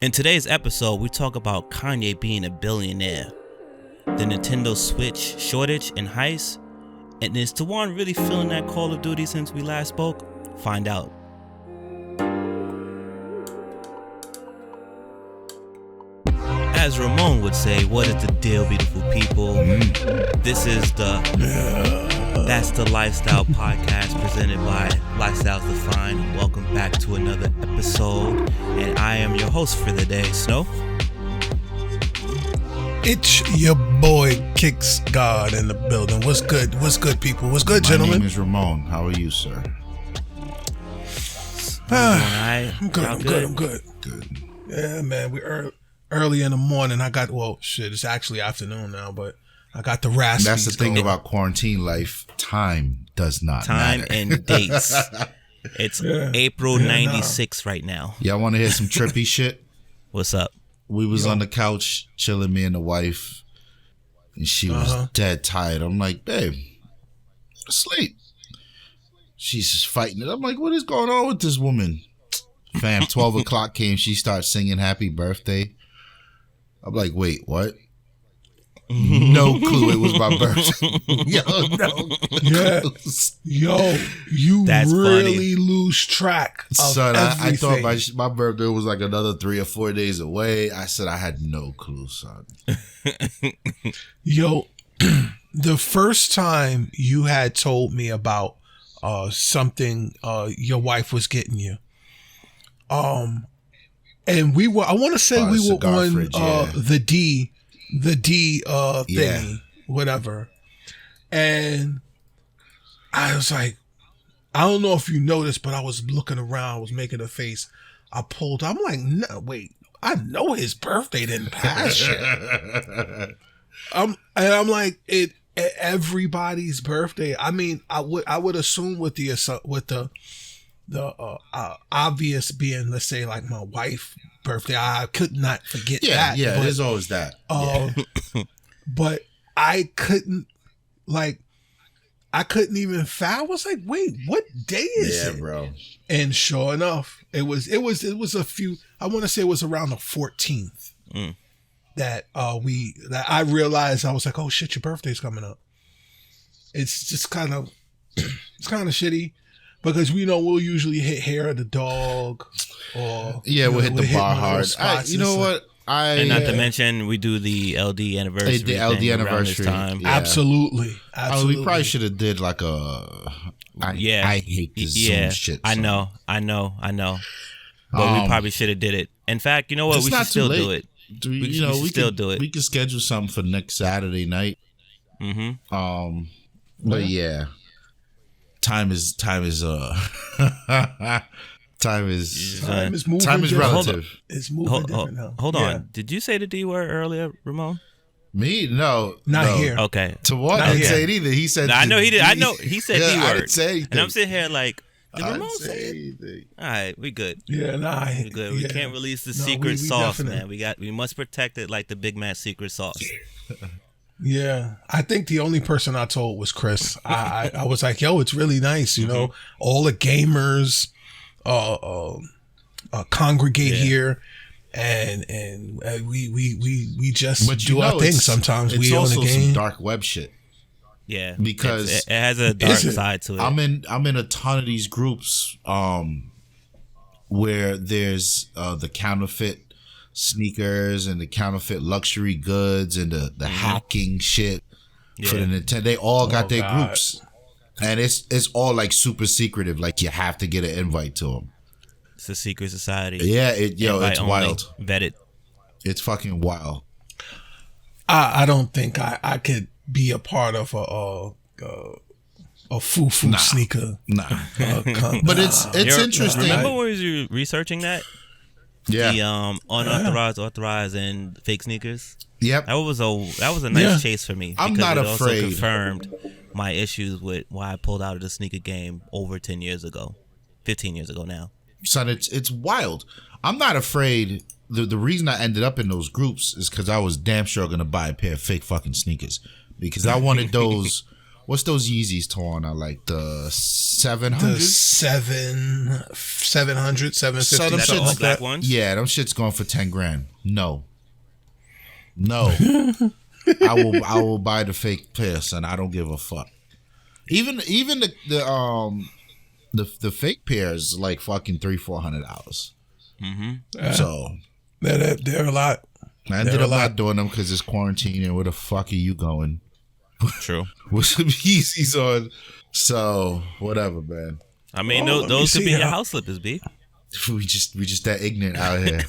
In today's episode, we talk about Kanye being a billionaire, the Nintendo Switch shortage and heist, and is Tawann really feeling that Call of Duty since we last spoke? Find out. As Ramon would say, what is the deal, beautiful people? This is That's the Lifestyle Podcast presented by Lifestyles Defined. Welcome back to another episode, and I am your host for the day, Snow. It's your boy Kicks God in the building. What's good? What's good, people? What's good, gentlemen? My name is Ramon. How are you, sir? I'm good. Good. Yeah, man. We're early in the morning. It's actually afternoon now, but I got the raspies. That's the thing going. about quarantine life. Time does not Time matter. and dates. It's April 96 right now. Y'all want to hear some trippy shit? What's up? We was on the couch chilling, me and the wife, and she was dead tired. I'm like, babe, sleep. She's just fighting it. I'm like, what is going on with this woman? Fam, 12 o'clock came. She starts singing happy birthday. I'm like, wait, what? No clue it was my birthday. You That's really lose track of Son, I thought everything. my birthday was like another 3 or 4 days away. I said I had no clue, son. The first time you had told me about something your wife was getting you, and we were, I want to say we were on fridge, the D thingy, whatever. And I was like, I don't know if you noticed, but I was looking around, I was making a face. I'm like, no, wait, I know his birthday didn't pass yet. I'm like, everybody's birthday. I mean, I would assume with the obvious being, let's say, like my wife's birthday, I could not forget that. Yeah, but, there's always that. but I couldn't even I was like, wait, what day is it? Yeah, bro. And sure enough, it was a few, I want to say it was around the 14th that I realized. I was like, oh shit, your birthday's coming up. It's just kind of shitty. Because we'll usually hit hair of the dog, or we'll hit the bar hard. You know what? And not to mention, we do the LD anniversary. The LD anniversary time. Yeah. Absolutely. We probably should have did like I hate this Zoom shit. I know. But we probably should have did it. In fact, you know what? We should still do it. We should still do it. We could schedule something for next Saturday night. But yeah. Time is relative. It's moving different now. Hold on. Did you say the D word earlier, Ramon? Me? No. Not here. Okay. Tawann didn't say it either. He said I know he did. I know he said D word. I didn't say anything. And I'm sitting here like, did Ramon say anything? All right, we good. Yeah, we good. We can't release the secret sauce, man. We must protect it like the big man secret sauce. Yeah, I think the only person I told was Chris. I was like, yo, it's really nice, all the gamers congregate here, and we just do our thing. Sometimes we own a game. It's also some dark web shit. Yeah, because it has a dark side to it. I'm in a ton of these groups where there's the counterfeit sneakers and the counterfeit luxury goods and the hacking shit for the Nintendo. They all got their groups, and it's all like super secretive. Like you have to get an invite to them. It's a secret society. Yeah, it's wild. Vetted. It's fucking wild. I don't think I could be a part of a foo-foo sneaker. Nah. But it's interesting. Remember when you were researching that? Yeah. The unauthorized, authorized, and fake sneakers. Yep. That was a nice chase for me. I'm not also afraid. Confirmed my issues with why I pulled out of the sneaker game over 10 years ago, 15 years ago now. Son, it's wild. I'm not afraid. The reason I ended up in those groups is because I was damn sure gonna buy a pair of fake fucking sneakers because I wanted those What's those Yeezys, Tawann? I like the 700. The 700, 750. So them Is that the all shits, black ones? yeah, them shits going for 10 grand. No. I will buy the fake pair, son. I don't give a fuck. Even the fake pairs like fucking $300-$400. So they're a lot. I ended up not doing them because it's quarantine and where the fuck are you going? True. With some Yeezys on. So whatever, man. I mean, Well, those could be your how- house slippers, B. We just that ignorant out here.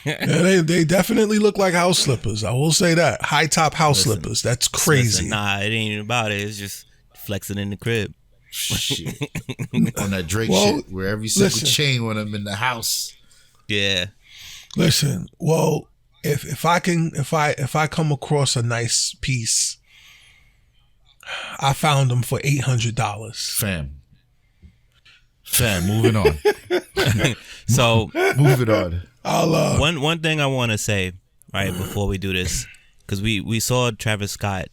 Yeah, they definitely look like house slippers. I will say that. High top house slippers. That's crazy. Listen, nah, it ain't even about it. It's just flexing in the crib. Shit. On that Drake Well, shit where every single listen. chain when I'm in the house. Yeah. Listen, well, if I come across a nice piece, I found them for $800. Fam, moving on. So Moving on. I'll one thing I want to say right before we do this, because we saw Travis Scott.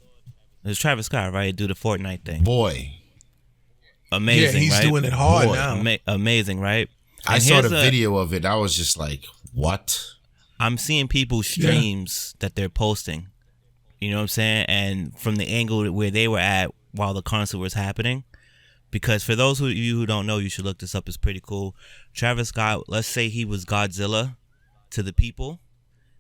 It was Travis Scott, right? Do the Fortnite thing. Boy. Amazing, yeah, he's right? doing it hard Boy. now. Amazing, right? I And saw here's the video of it. I was just like, what? I'm seeing people's streams that they're posting. You know what I'm saying? And from the angle where they were at while the concert was happening. Because for those of you who don't know, you should look this up. It's pretty cool. Travis Scott, let's say he was Godzilla to the people,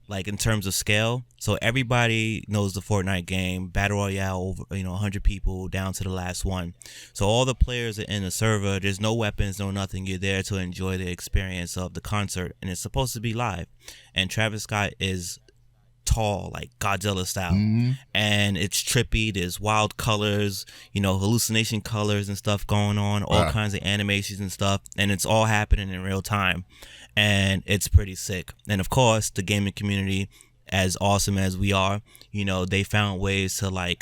like in terms of scale. So everybody knows the Fortnite game, Battle Royale, over 100 people down to the last one. So all the players are in the server. There's no weapons, no nothing. You're there to enjoy the experience of the concert, and it's supposed to be live. And Travis Scott is tall, like Godzilla style, and it's trippy. There's wild colors, hallucination colors and stuff going on, all kinds of animations and stuff, and it's all happening in real time, and it's pretty sick. And of course, the gaming community, as awesome as we are, they found ways to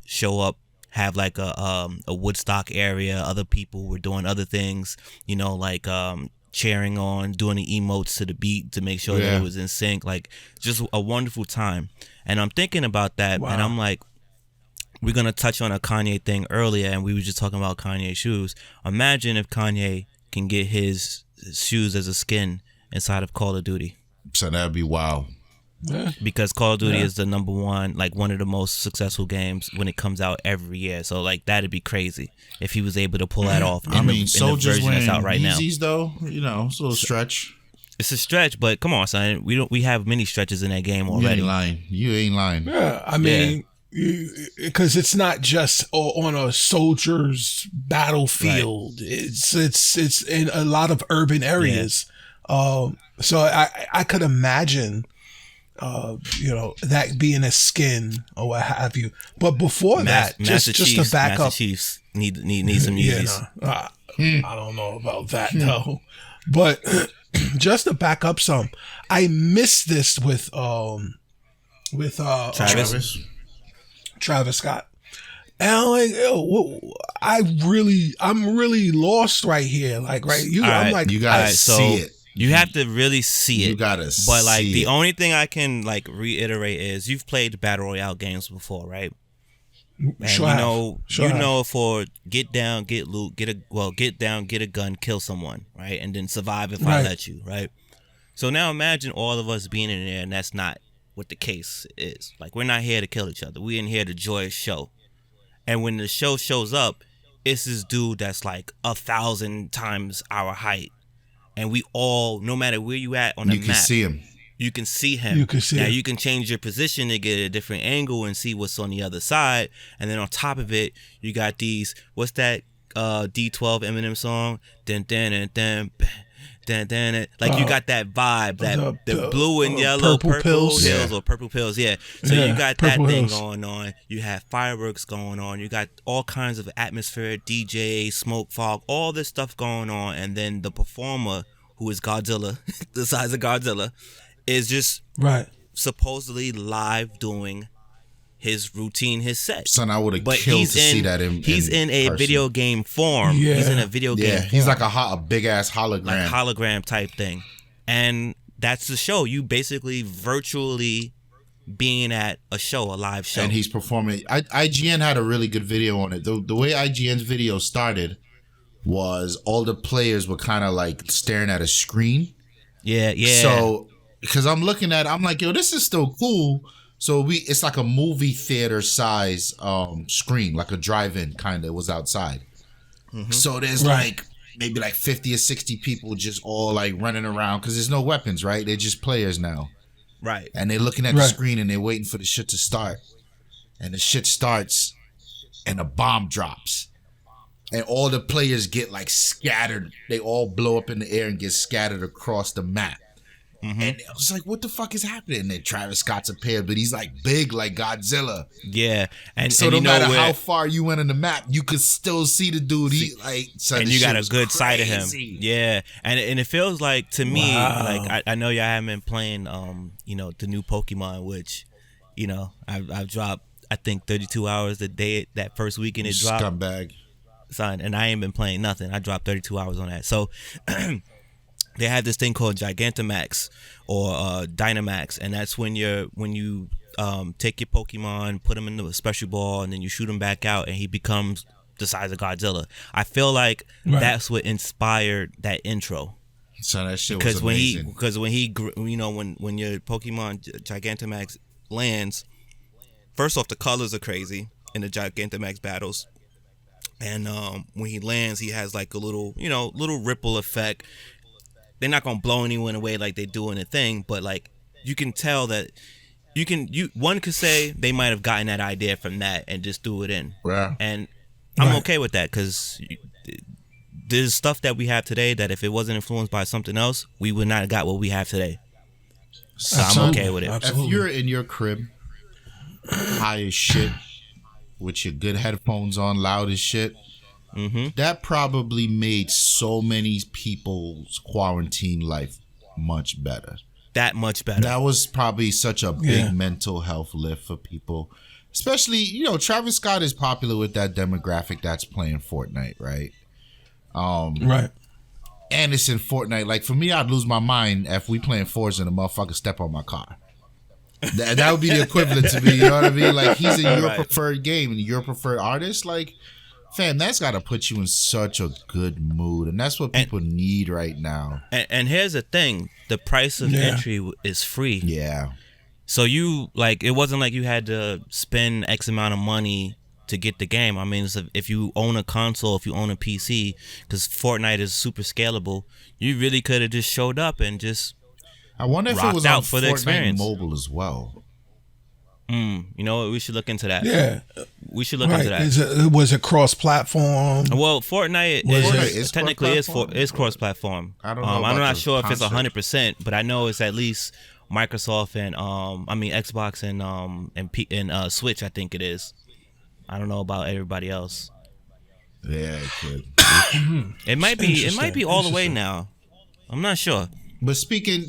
show up, have like a Woodstock area. Other people were doing other things, cheering on, doing the emotes to the beat to make sure that it was in sync. Like, just a wonderful time. And I'm thinking about that, and I'm like, we're going to touch on a Kanye thing earlier, and we were just talking about Kanye shoes. Imagine if Kanye can get his shoes as a skin inside of Call of Duty. So that'd be wild. Yeah. Because Call of Duty is the number one, one of the most successful games when it comes out every year. So that'd be crazy if he was able to pull that off. In the Soldiers version that's out right now. Yeezys though, it's a little stretch. It's a stretch, but come on, son. We have many stretches in that game You already. ain't lying. Yeah, I mean, because it's not just on a soldier's battlefield. Right. It's in a lot of urban areas. Yeah. So I could imagine, that being a skin or what have you. But before that, just to back up, Master Chiefs need some Yeezys. I don't know about that though. But just to back up some, I missed this with Travis Scott. And I'm really lost right here. Like, right, you gotta see it. You have to really see it. You gotta But see the it. only thing I can reiterate is you've played Battle Royale games before, right? And sure you know for get down, get loot, get down, get a gun, kill someone, right? And then survive if I let you, right? So now imagine all of us being in there, and that's not what the case is. Like, we're not here to kill each other. We're in here to enjoy a show. And when the show shows up, it's this dude that's 1,000 times our height. And we all, no matter where you at on the map, you can see him. You can see him. You can change your position to get a different angle and see what's on the other side. And then on top of it, you got these. What's that D12 Eminem song? Dun, dun, dun, dun, dun, dun, dun. You got that vibe, that the blue and yellow, purple pills, or purple pills. Yeah. So you got that thing going on. You have fireworks going on. You got all kinds of atmosphere, DJ, smoke, fog, all this stuff going on. And then the performer, who is Godzilla, the size of Godzilla, is just supposedly live doing his routine, his set. Son, I would have killed to see that He's in a person. Video game form. Yeah. He's in a video game form. He's like a big ass hologram. Like hologram type thing. And that's the show. You basically virtually being at a live show. And he's performing. IGN had a really good video on it. The way IGN's video started was all the players were kind of like staring at a screen. Yeah. So, because I'm looking at it, I'm like, yo, this is still cool. So it's like a movie theater size screen, like a drive-in kind of was outside. Mm-hmm. So there's like maybe like 50 or 60 people just all like running around because there's no weapons, right? They're just players now. Right. And they're looking at the screen and they're waiting for the shit to start. And the shit starts and a bomb drops. And all the players get like scattered. They all blow up in the air and get scattered across the map. Mm-hmm. And I was like, what the fuck is happening? And then Travis Scott's appeared, but he's like big like Godzilla. Yeah. And so no matter how far you went on the map, you could still see the dude. He like, so and you got a good sight of him. Yeah. And it feels like to me, like I know y'all haven't been playing the new Pokemon, which, I've dropped I think 32 hours the day that first weekend it dropped. Scumbag. Son, and I ain't been playing nothing. I dropped 32 hours on that. So they have this thing called Gigantamax or Dynamax, and that's when you take your Pokemon, put him into a special ball, and then you shoot him back out, and he becomes the size of Godzilla. I feel like that's what inspired that intro. So that shit was amazing. When your Pokemon Gigantamax lands, first off, the colors are crazy in the Gigantamax battles. And when he lands, he has like a little ripple effect. They're not gonna blow anyone away like they do in the thing, but like you can tell that one could say they might have gotten that idea from that and just threw it in. Yeah. And I'm okay with that because there's stuff that we have today that if it wasn't influenced by something else, we would not have got what we have today. So I'm okay with it. Absolutely. If you're in your crib, high as shit, with your good headphones on, loud as shit, that probably made so many people's quarantine life much better. That much better. That was probably such a big mental health lift for people. Especially, Travis Scott is popular with that demographic that's playing Fortnite, right? Right. And it's in Fortnite. Like, for me, I'd lose my mind if we playing Forza and a motherfucker step on my car. That would be the equivalent to me, you know what I mean? Like, he's in your preferred game and your preferred artist. Like, fam, that's got to put you in such a good mood. And that's what people need right now. And here's the thing. The price of entry is free. Yeah. So it wasn't like you had to spend X amount of money to get the game. I mean, if you own a console, if you own a PC, because Fortnite is super scalable, you really could have just showed up and just I wonder if it was on for the Fortnite experience. mobile as well. You know what? We should look into that. Yeah, we should look into that. Was it cross-platform? Well, Fortnite is technically is cross-platform. I don't know. I'm not sure if it's 100%, but I know it's at least Microsoft and Xbox and Switch. I think it is. I don't know about everybody else. Yeah, it could. It might be all the way now. I'm not sure. But speaking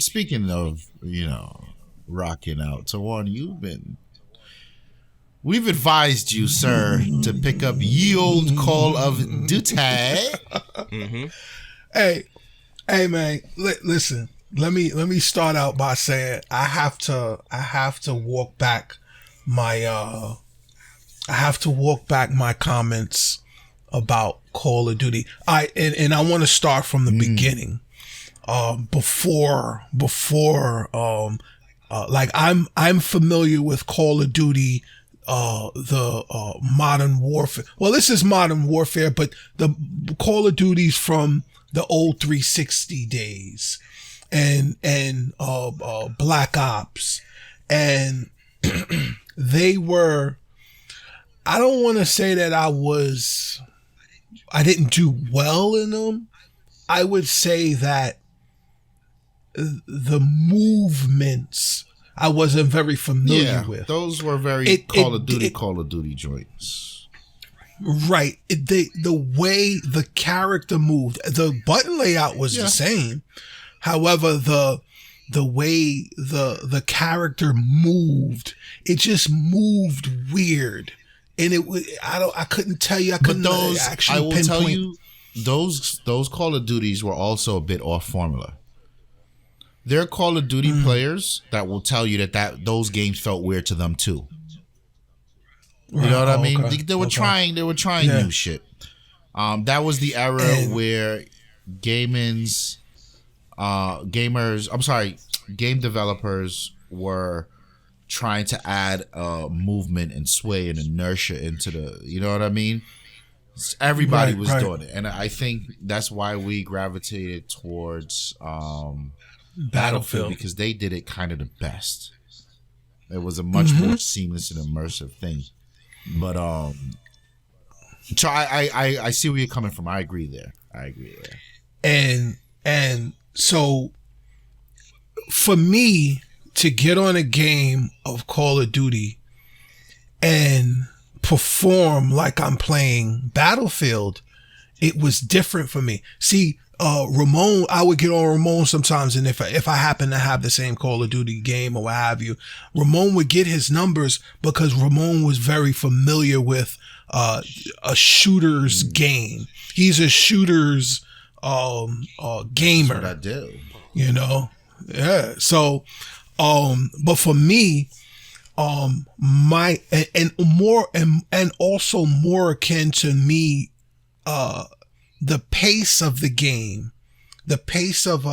of, rocking out, Tawann, we've advised you, sir, to pick up ye old Call of Duty. Hey, man, listen. Let me start out by saying I have to walk back my comments about Call of Duty. I want to start from the beginning. Before I'm familiar with Call of Duty, the Modern Warfare. Well, this is Modern Warfare, but the Call of Duty's from the old 360 days, and Black Ops, and they were. I don't want to say that I didn't do well in them. I would say that the movements I wasn't very familiar with. Those were very Call of Duty joints. Right. The way the character moved, the button layout was the same. However, the way the character moved, it just moved weird. And I couldn't tell you. I couldn't actually pinpoint. Tell you, those Call of Duties were also a bit off formula. there are Call of Duty players that will tell you that those games felt weird to them too. You know what I mean? Okay. They were trying new shit. That was the era where game developers were trying to add movement and sway and inertia into the, you know what I mean? Everybody was doing it. And I think that's why we gravitated towards Battlefield, because they did it kind of the best. It was a much more seamless and immersive thing. But so I see where you're coming from. I agree there. And so for me to get on a game of Call of Duty and perform like I'm playing Battlefield, it was different for me. See, Ramon, I would get on Ramon sometimes, and if I happen to have the same Call of Duty game or what have you, Ramon would get his numbers because Ramon was very familiar with a shooter's game. He's a shooter's gamer. That's what I do. You know? Yeah. So but for me, my and also more akin to me, the pace of the game, the pace of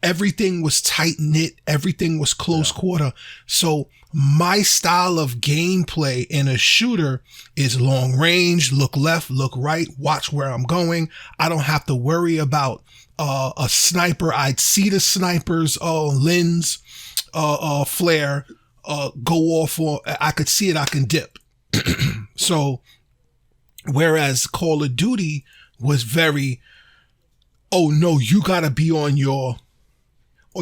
everything was tight knit, everything was close quarter. So my style of gameplay in a shooter is long range, look left, look right, watch where I'm going. I don't have to worry about a sniper. I'd see the sniper's lens flare go off, or I could see it, I can dip. So whereas Call of Duty was very, oh no, you gotta be on your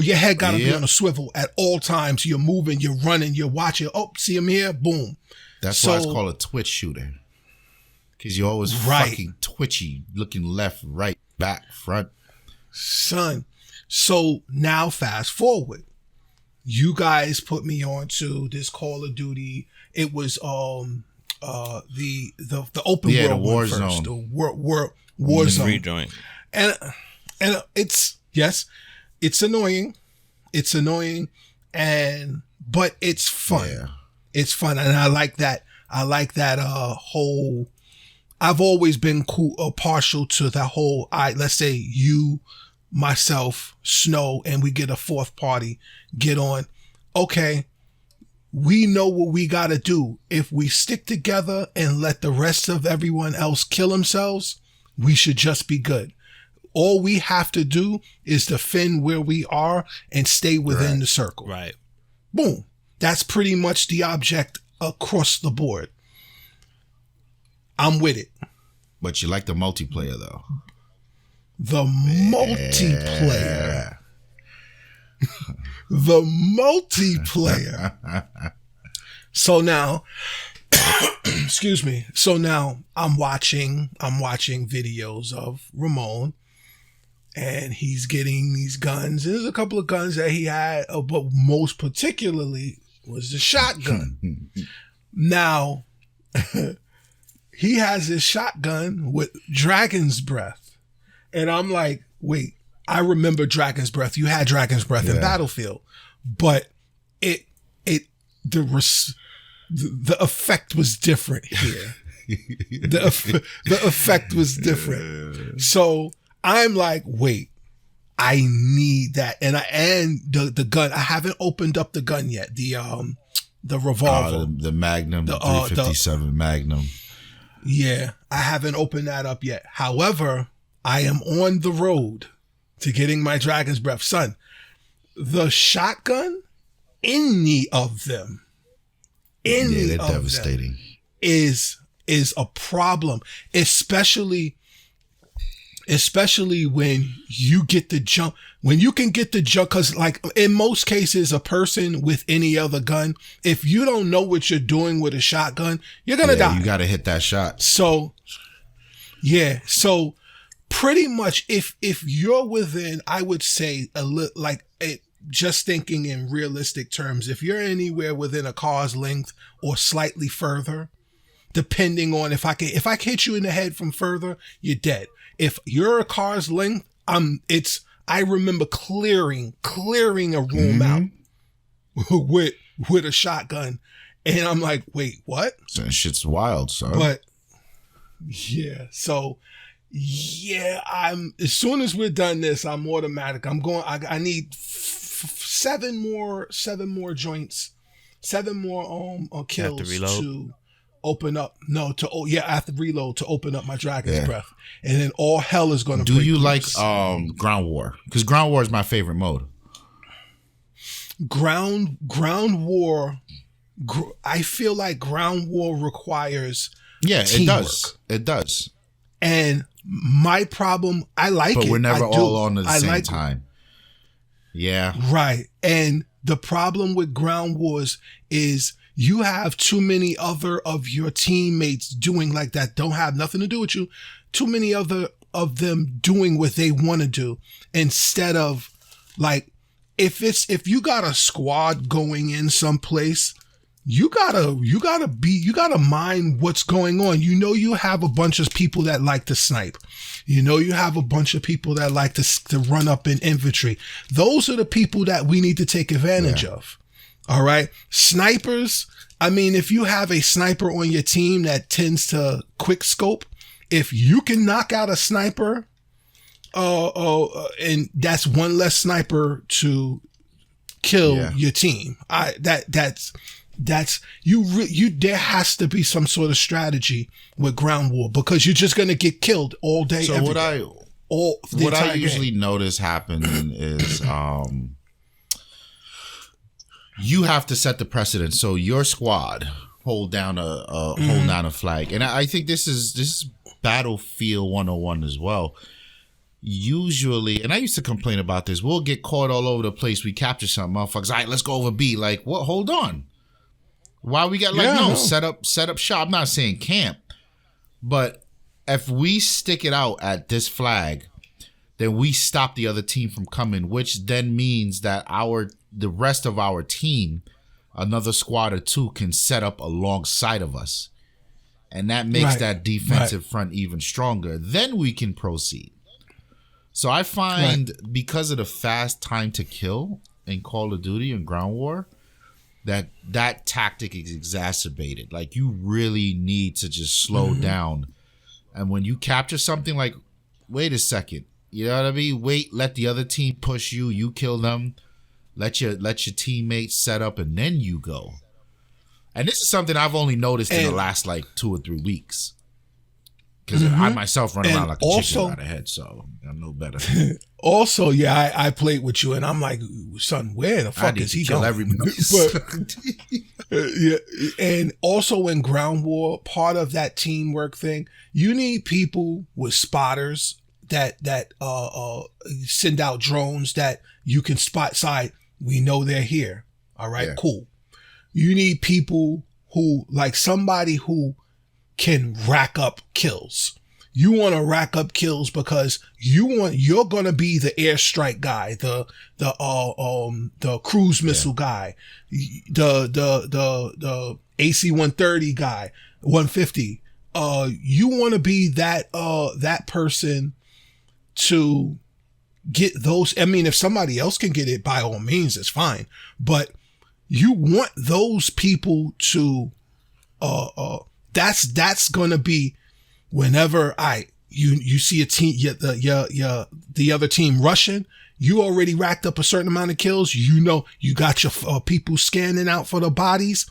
head gotta be on a swivel at all times. You're moving, you're running, you're watching. Oh, see him here, boom. That's why it's called a twitch shooter, because you're always fucking twitchy, looking left, right, back, front. Son, so now fast forward. You guys put me onto this Call of Duty. It was the open world the war first, zone. the war zone. Free joint. And it's annoying. It's annoying, but it's fun. Yeah. It's fun, and I like that. Whole. I've always been partial to that whole. Let's say you, myself, Snow, and we get a fourth party. Get on. Okay, we know what we got to do. If we stick together and let the rest of everyone else kill themselves, we should just be good. All we have to do is defend where we are and stay within the circle. Right. Boom. That's pretty much the object across the board. I'm with it. But you like the multiplayer, though. The multiplayer. The multiplayer. So now, excuse me. So now I'm watching videos of Ramon, and he's getting these guns. There's a couple of guns that he had, but most particularly was the shotgun. Now, he has his shotgun with Dragon's Breath. And I'm like, wait, I remember Dragon's Breath. You had Dragon's Breath in Battlefield, but the effect was different here. The effect was different. So I'm like, wait, I need that. And the gun, I haven't opened up the gun yet. The revolver. The Magnum, the 357 Magnum. Yeah, I haven't opened that up yet. However, I am on the road to getting my Dragon's Breath. Son, the shotgun, any of them, they're devastating. Is a problem, especially when you get the jump. When you can get the jump, because like in most cases, a person with any other gun, if you don't know what you're doing with a shotgun, you're gonna die. You got to hit that shot. So, yeah. So pretty much, if you're within, I would say just thinking in realistic terms, if you're anywhere within a car's length or slightly further, depending on if I can hit you in the head from further, you're dead. If you're a car's length, I remember clearing a room out with a shotgun. And I'm like, wait, what? That shit's wild, son. But yeah, so yeah, as soon as we're done this, I'm automatic. I'm going. I need 7 more joints, 7 more kills to open up. No, I have to reload to open up my dragon's breath, and then all hell is going to. Do you loose. Like ground war? Because ground war is my favorite mode. Ground war. I feel like ground war requires teamwork. It does. And my problem, I like but it. But we're never all on at the same time. Yeah. Right. And the problem with ground wars is you have too many other of your teammates doing like that. Don't have nothing to do with you. Too many other of them doing what they want to do instead of like, if you got a squad going in someplace, you gotta mind what's going on. You know, you have a bunch of people that like to snipe. You know, you have a bunch of people that like to run up in infantry. Those are the people that we need to take advantage of. All right. Snipers. I mean, if you have a sniper on your team that tends to quick scope, if you can knock out a sniper, and that's one less sniper to kill your team. That's you there has to be some sort of strategy with ground war because you're just going to get killed all day. So what I usually notice happening is you have to set the precedent. So your squad hold down a flag. And I think this is Battlefield 101 as well. Usually, and I used to complain about this, we'll get caught all over the place. We capture something, motherfuckers. All right, let's go over B. Like, what? Hold on. Why we got set up shop? I'm not saying camp, but if we stick it out at this flag, then we stop the other team from coming, which then means that the rest of our team, another squad or two, can set up alongside of us, and that makes that defensive front even stronger. Then we can proceed. So I find because of the fast time to kill in Call of Duty and Ground War, that tactic is exacerbated. Like, you really need to just slow down. And when you capture something, like, wait a second, you know what I mean? Wait, let the other team push you. You kill them. Let your teammates set up, and then you go. And this is something I've only noticed in the last like 2 or 3 weeks. Because I myself run around like a chicken without a head, so I'm no better. Also, I played with you, and I'm like, son, where the fuck is he going? Everybody. And also in Ground War, part of that teamwork thing, you need people with spotters that send out drones that you can spot side. We know they're here. All right, cool. You need people who, like somebody who can rack up kills. You want to rack up kills because you're going to be the airstrike guy, the cruise missile guy, the AC-130 guy, 150. You want to be that person to get those. I mean, if somebody else can get it, by all means, it's fine. But you want those people to, that's gonna be whenever you see a team, the other team rushing, you already racked up a certain amount of kills. You know, you got your people scanning out for the bodies.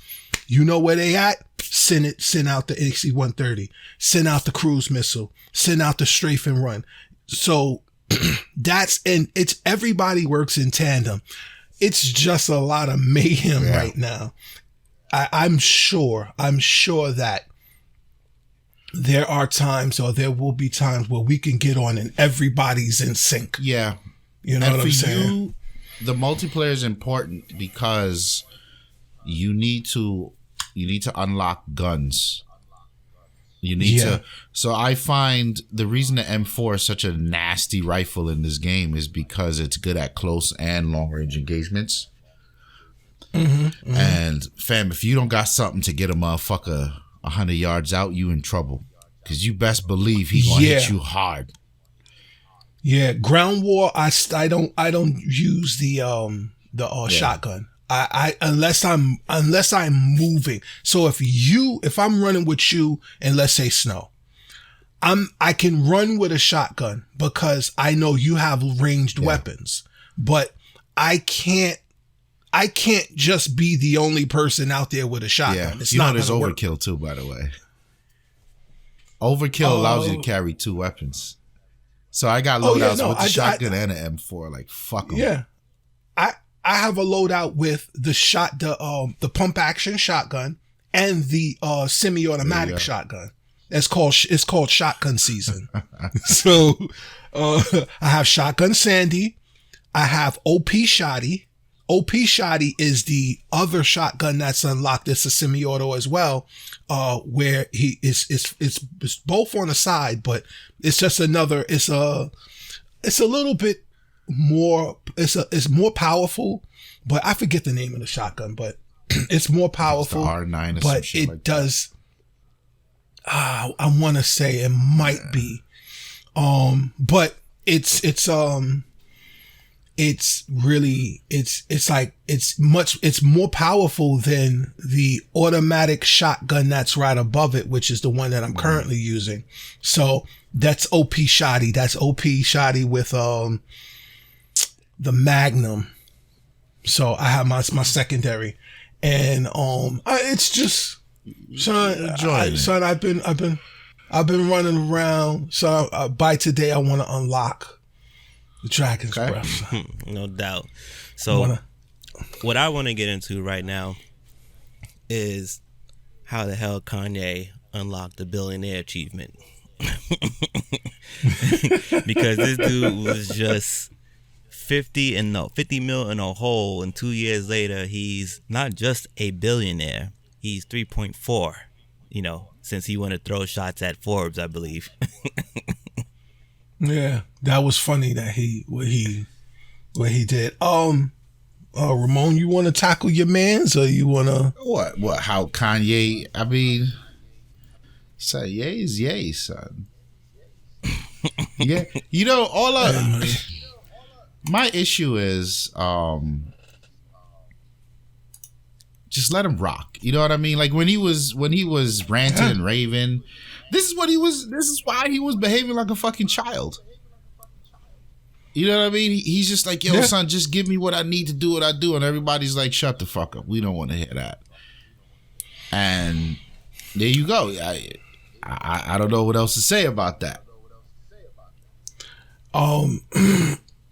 You know where they at. Send out the AC-130, send out the cruise missile, send out the strafe and run. So it's everybody works in tandem. It's just a lot of mayhem right now. I'm sure that there are times, or there will be times, where we can get on and everybody's in sync. Yeah. You know what I'm saying? The multiplayer is important because you need to unlock guns. You need to. So I find the reason the M4 is such a nasty rifle in this game is because it's good at close and long range engagements. And fam, if you don't got something to get a motherfucker 100 yards out, you in trouble. Because you best believe he gonna hit you hard. Yeah, ground war. I don't use the shotgun. I unless I'm moving. So if I'm running with you and let's say snow, I can run with a shotgun because I know you have ranged weapons, but I can't just be the only person out there with a shotgun. Yeah, It's you not know there's gonna overkill work. too, by the way. Overkill allows you to carry 2 weapons. So I got loadouts with the shotgun and an M4. Like, fuck them. Yeah, I have a loadout with the pump action shotgun and the semi-automatic shotgun. It's called shotgun season. So I have shotgun Sandy. I have OP Shotty. OP Shotty is the other shotgun that's unlocked. It's a semi-auto as well, where it's both on the side, but it's just another. It's a little bit more. It's more powerful, but I forget the name of the shotgun, but it's more powerful. It's the R9 or but some shit it like does. I want to say it might be, but it's more powerful than the automatic shotgun that's right above it, which is the one that I'm currently using. So that's OP Shotty. That's OP Shotty with the Magnum. So I have my secondary, and it's just son. I've been running around. So by today I want to unlock the Dragon's Breath. No doubt. So what I want to get into right now is how the hell Kanye unlocked the billionaire achievement. Because this dude was just 50 mil in a hole, and 2 years later he's not just a billionaire, he's 3.4, since he wanted to throw shots at Forbes, I believe. Yeah, that was funny that what he did. Ramon, you want to tackle your mans, or you want to what? How Kanye? I mean, say yay is yay, son. Yeah, my issue is just let him rock. You know what I mean? Like when he was ranting and raving. This is why he was behaving like a fucking child. You know what I mean? He's just like, yo, son, just give me what I need to do what I do. And everybody's like, shut the fuck up. We don't want to hear that. And there you go. I don't know what else to say about that.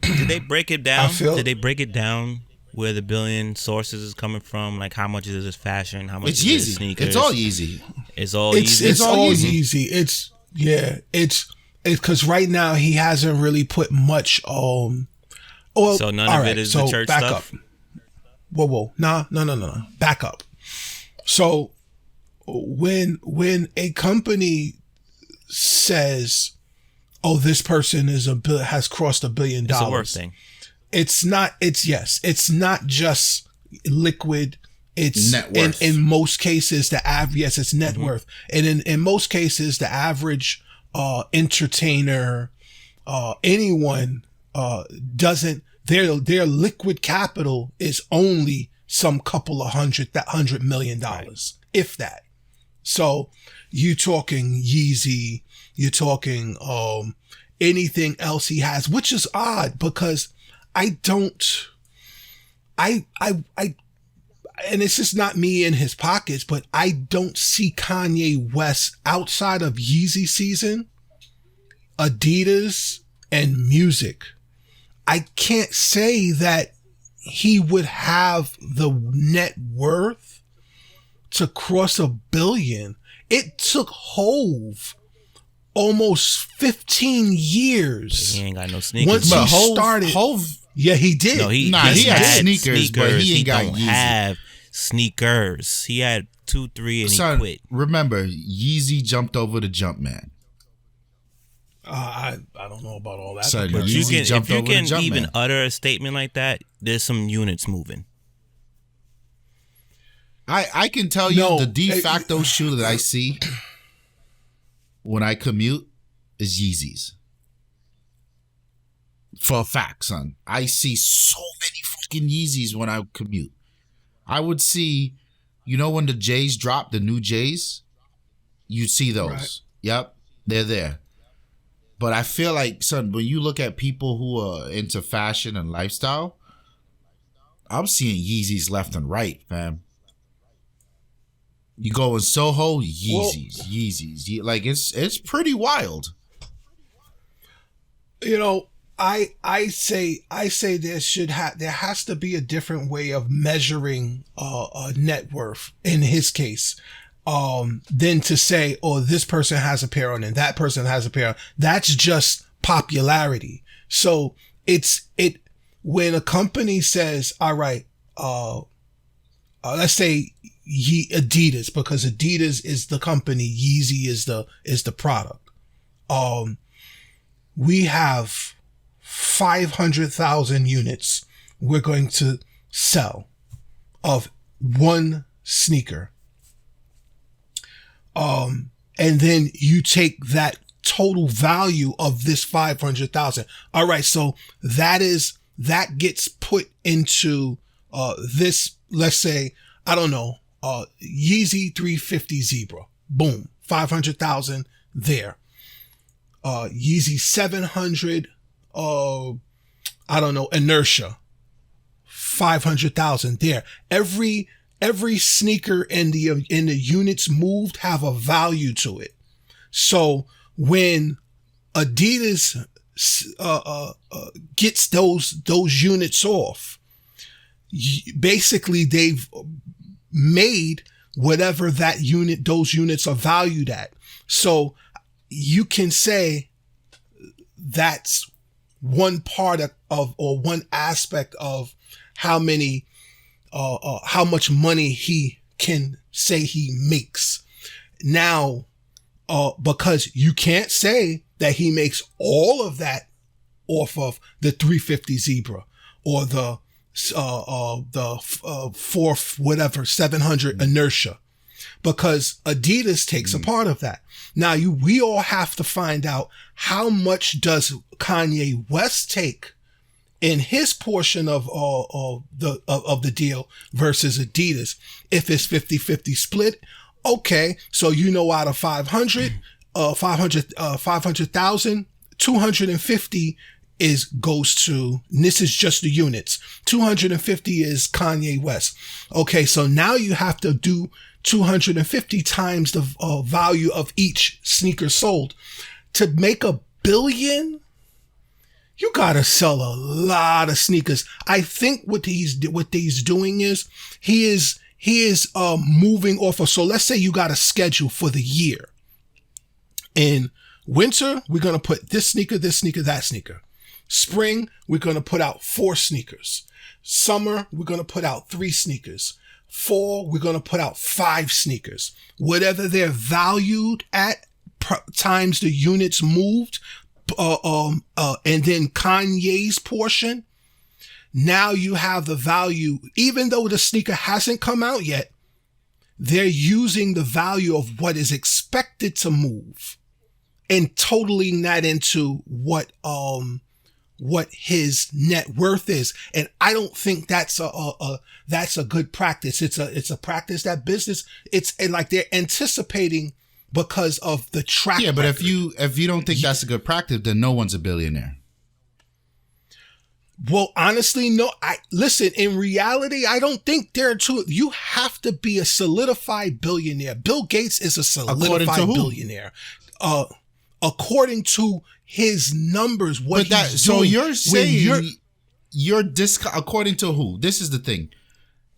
Did they break it down? Did they break it down where the billion sources is coming from? Like how much is this fashion? How much is this sneakers? It's all Yeezy. It's all Yeezy. It's all Yeezy. It's because right now he hasn't really put much. So none of it is the church back stuff. Up. Whoa, no. Back up. So when a company says, "Oh, this person has crossed $1 billion," it's a work thing. It's not. It's not just liquid. It's net worth. In most cases the average. Yes, it's net worth, and in most cases the average entertainer, anyone doesn't. Their liquid capital is only some couple of $100 million, if that. So you talking Yeezy, you're talking anything else he has, which is odd because and it's just not me in his pockets, but I don't see Kanye West outside of Yeezy season, Adidas, and music. I can't say that he would have the net worth to cross $1 billion. It took Hove almost 15 years. He ain't got no sneakers. Once he started, Hove, yeah, he did. No, he had sneakers, but he ain't got don't Yeezy. have sneakers. He had 2, 3, and son, he quit. Remember, Yeezy jumped over the Jumpman. I don't know about all that. Son, but If Yeezy you jumped over the can Jumpman. even utter a statement like that, there's some units moving. I can tell you the de facto shoe that I see when I commute is Yeezys. For a fact, son. I see so many fucking Yeezys when I commute. I would see, when the J's drop, the new J's, you'd see those. Right. Yep, they're there. But I feel like, son, when you look at people who are into fashion and lifestyle, I'm seeing Yeezys left and right, fam. You go in Soho, Yeezys. Like, it's pretty wild. I say there has to be a different way of measuring net worth in his case, than to say, oh, this person has a pair on and that person has a pair on. That's just popularity. So when a company says, all right, let's say Adidas, because Adidas is the company, Yeezy is the product. We have 500,000 units we're going to sell of one sneaker. And then you take that total value of this 500,000. All right. So that gets put into, this, let's say, I don't know, Yeezy 350 Zebra. Boom. 500,000 there. Yeezy 700, I don't know, Inertia, 500,000 there. Every sneaker in the units moved have a value to it. So when Adidas gets those units off, basically they've made whatever those units are valued at. So you can say that's one part of or one aspect of how much money he can say he makes. Now, because you can't say that he makes all of that off of the 350 Zebra or the 700 Inertia, because Adidas takes a part of that. Now we all have to find out how much does Kanye West take in his portion of the deal versus Adidas. If it's 50-50 split, okay. So out of 500,000, 250 goes to, and this is just the units. 250 is Kanye West. Okay, so now you have to do 250 times the value of each sneaker sold. To make $1 billion, you gotta sell a lot of sneakers. I think what he's doing is he is moving off of, so let's say you got a schedule for the year. In winter, we're gonna put this sneaker, that sneaker. Spring, we're gonna put out 4 sneakers. Summer, we're gonna put out 3 sneakers. Fall, we're going to put out 5 sneakers. Whatever they're valued at times the units moved, and then Kanye's portion. Now you have the value, even though the sneaker hasn't come out yet, they're using the value of what is expected to move and totaling that into what his net worth is. And I don't think that's a good practice. It's a practice that business, it's like they're anticipating because of the track. Yeah, but record. if you don't think that's a good practice, then no one's a billionaire. Well, honestly, no. Listen, in reality, I don't think there are two. You have to be a solidified billionaire. Bill Gates is a solidified billionaire. According to his numbers, what he's doing. So you're saying according to who? This is the thing.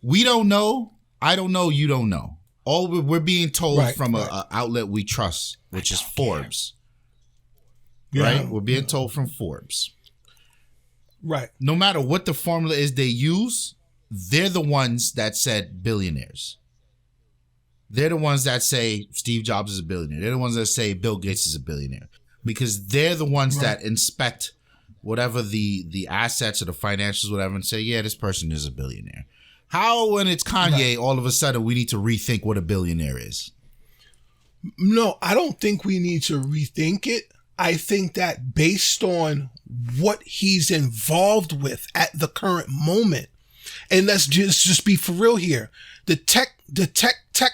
We don't know. I don't know. You don't know. All we're being told from an outlet we trust, which is Forbes. Yeah. Right? We're being told from Forbes. Right. No matter what the formula is they use, they're the ones that said billionaires. They're the ones that say Steve Jobs is a billionaire. They're the ones that say Bill Gates is a billionaire. Because they're the ones that inspect whatever the assets or the financials, whatever, and say, yeah, this person is a billionaire. How, when it's Kanye, all of a sudden we need to rethink what a billionaire is? No, I don't think we need to rethink it. I think that based on what he's involved with at the current moment, and let's just be for real here, the tech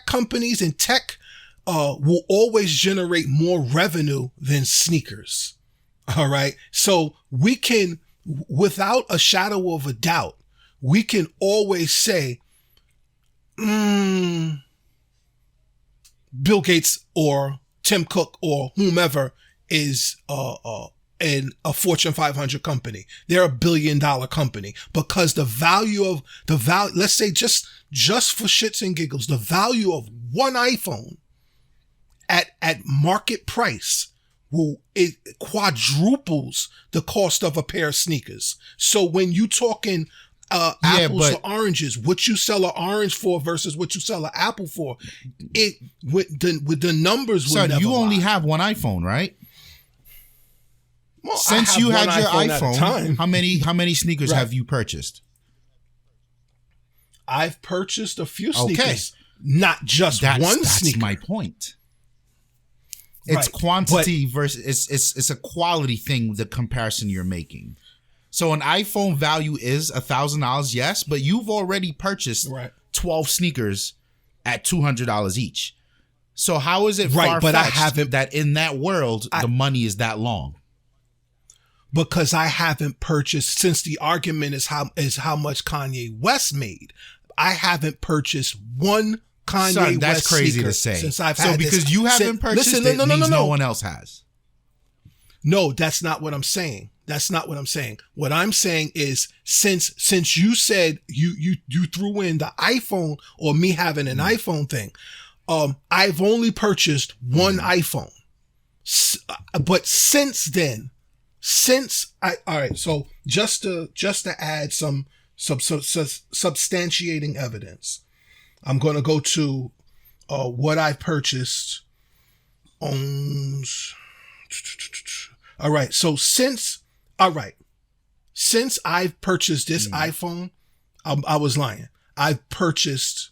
companies and tech will always generate more revenue than sneakers. All right. So we can, without a shadow of a doubt, we can always say, Bill Gates or Tim Cook or whomever is in a Fortune 500 company. They're $1 billion company because let's say just for shits and giggles, the value of one iPhone at market price it quadruples the cost of a pair of sneakers. So when you talking apples to oranges, what you sell an orange for versus what you sell an apple for, with the numbers would never you only lie. have one iPhone, right? Well, since you had your iPhone, how many sneakers Right. have you purchased? I've purchased a few sneakers, not just one sneaker. That's my point. It's Right. quantity versus it's a quality thing. The comparison you're making. So an iPhone value is $1,000, yes, but you've already purchased 12 sneakers at $200 each. So how is it far-fetched that in that world the money is that long? Because I haven't purchased, since the argument is how much Kanye West made. I haven't purchased one Kanye that's West crazy sneaker to say. Since I've so had because this. you haven't purchased it, means no one else has. No, that's not what I'm saying. That's not what I'm saying. What I'm saying is since you said you threw in the iPhone or me having an iPhone thing, I've only purchased one iPhone. But since then, all right, so just to add some substantiating evidence, I'm going to go to what I purchased owns. All right, so since I've purchased this iPhone, I was lying. I purchased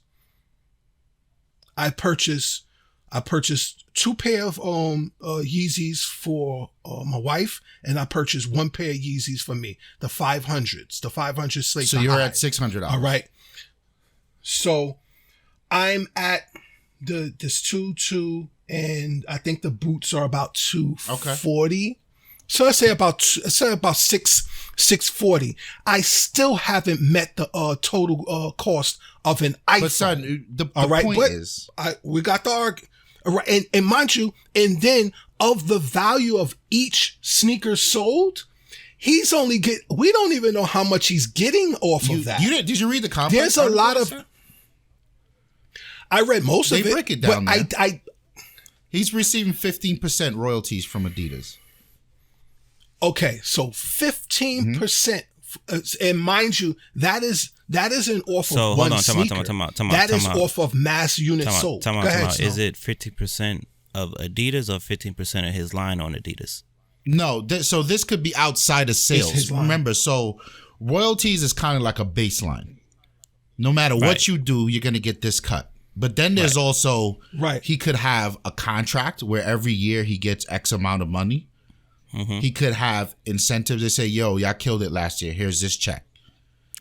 2 pair of Yeezys for my wife, and I purchased 1 pair of Yeezys for me. The 500s, the 500 Slate. So you're at $600. All right. So I'm at this 2, and I think the boots are about $240. So let's say about $640. I still haven't met the total cost of an iPhone. But son, the right, point is, we got the argument. Right, and mind you, and then of the value of each sneaker sold, he's only we don't even know how much he's getting off of that. Did you read the complex? There's a lot of. I read most of it. They break it down. But he's receiving 15% royalties from Adidas. Okay, so 15%, and mind you, that isn't off of one sneaker. That is off of mass units sold. Go ahead, is it 50% of Adidas or 15% of his line on Adidas? No, so this could be outside of sales. Remember, so royalties is kind of like a baseline. No matter what you do, you're going to get this cut. But then there's also, he could have a contract where every year he gets X amount of money. Mm-hmm. He could have incentives that say, yo, y'all killed it last year. Here's this check.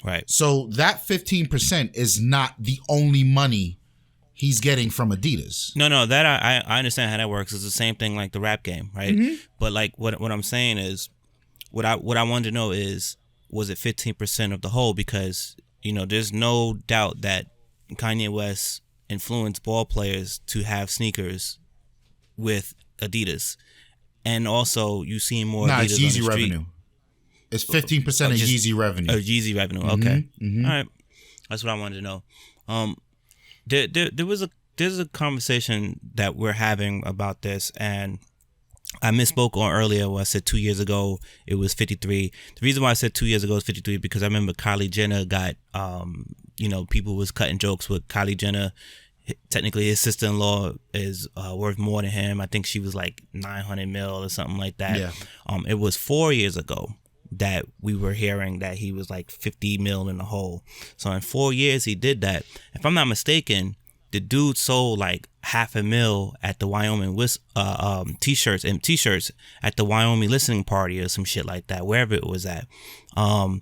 Right. So that 15% is not the only money he's getting from Adidas. No, that I understand how that works. It's the same thing like the rap game, right? Mm-hmm. But like what I'm saying is, what I wanted to know is, was it 15% of the whole? Because, there's no doubt that Kanye West influenced ball players to have sneakers with Adidas. And also, you see more Adidas it's Yeezy on the street. revenue. It's 15% of Yeezy revenue. Yeezy revenue, okay. Mm-hmm. All right. That's what I wanted to know. There's a conversation that we're having about this, and I misspoke on earlier when I said 2 years ago it was 53. The reason why I said 2 years ago is 53 because I remember Kylie Jenner got, people was cutting jokes with Kylie Jenner. Technically, his sister-in-law is worth more than him. I think she was like 900 mil or something like that. Yeah. It was 4 years ago that we were hearing that he was like 50 mil in the hole. So in 4 years, he did that. If I'm not mistaken, The dude sold like $500,000 at the Wyoming t-shirts at the Wyoming listening party or some shit like that, wherever it was at. So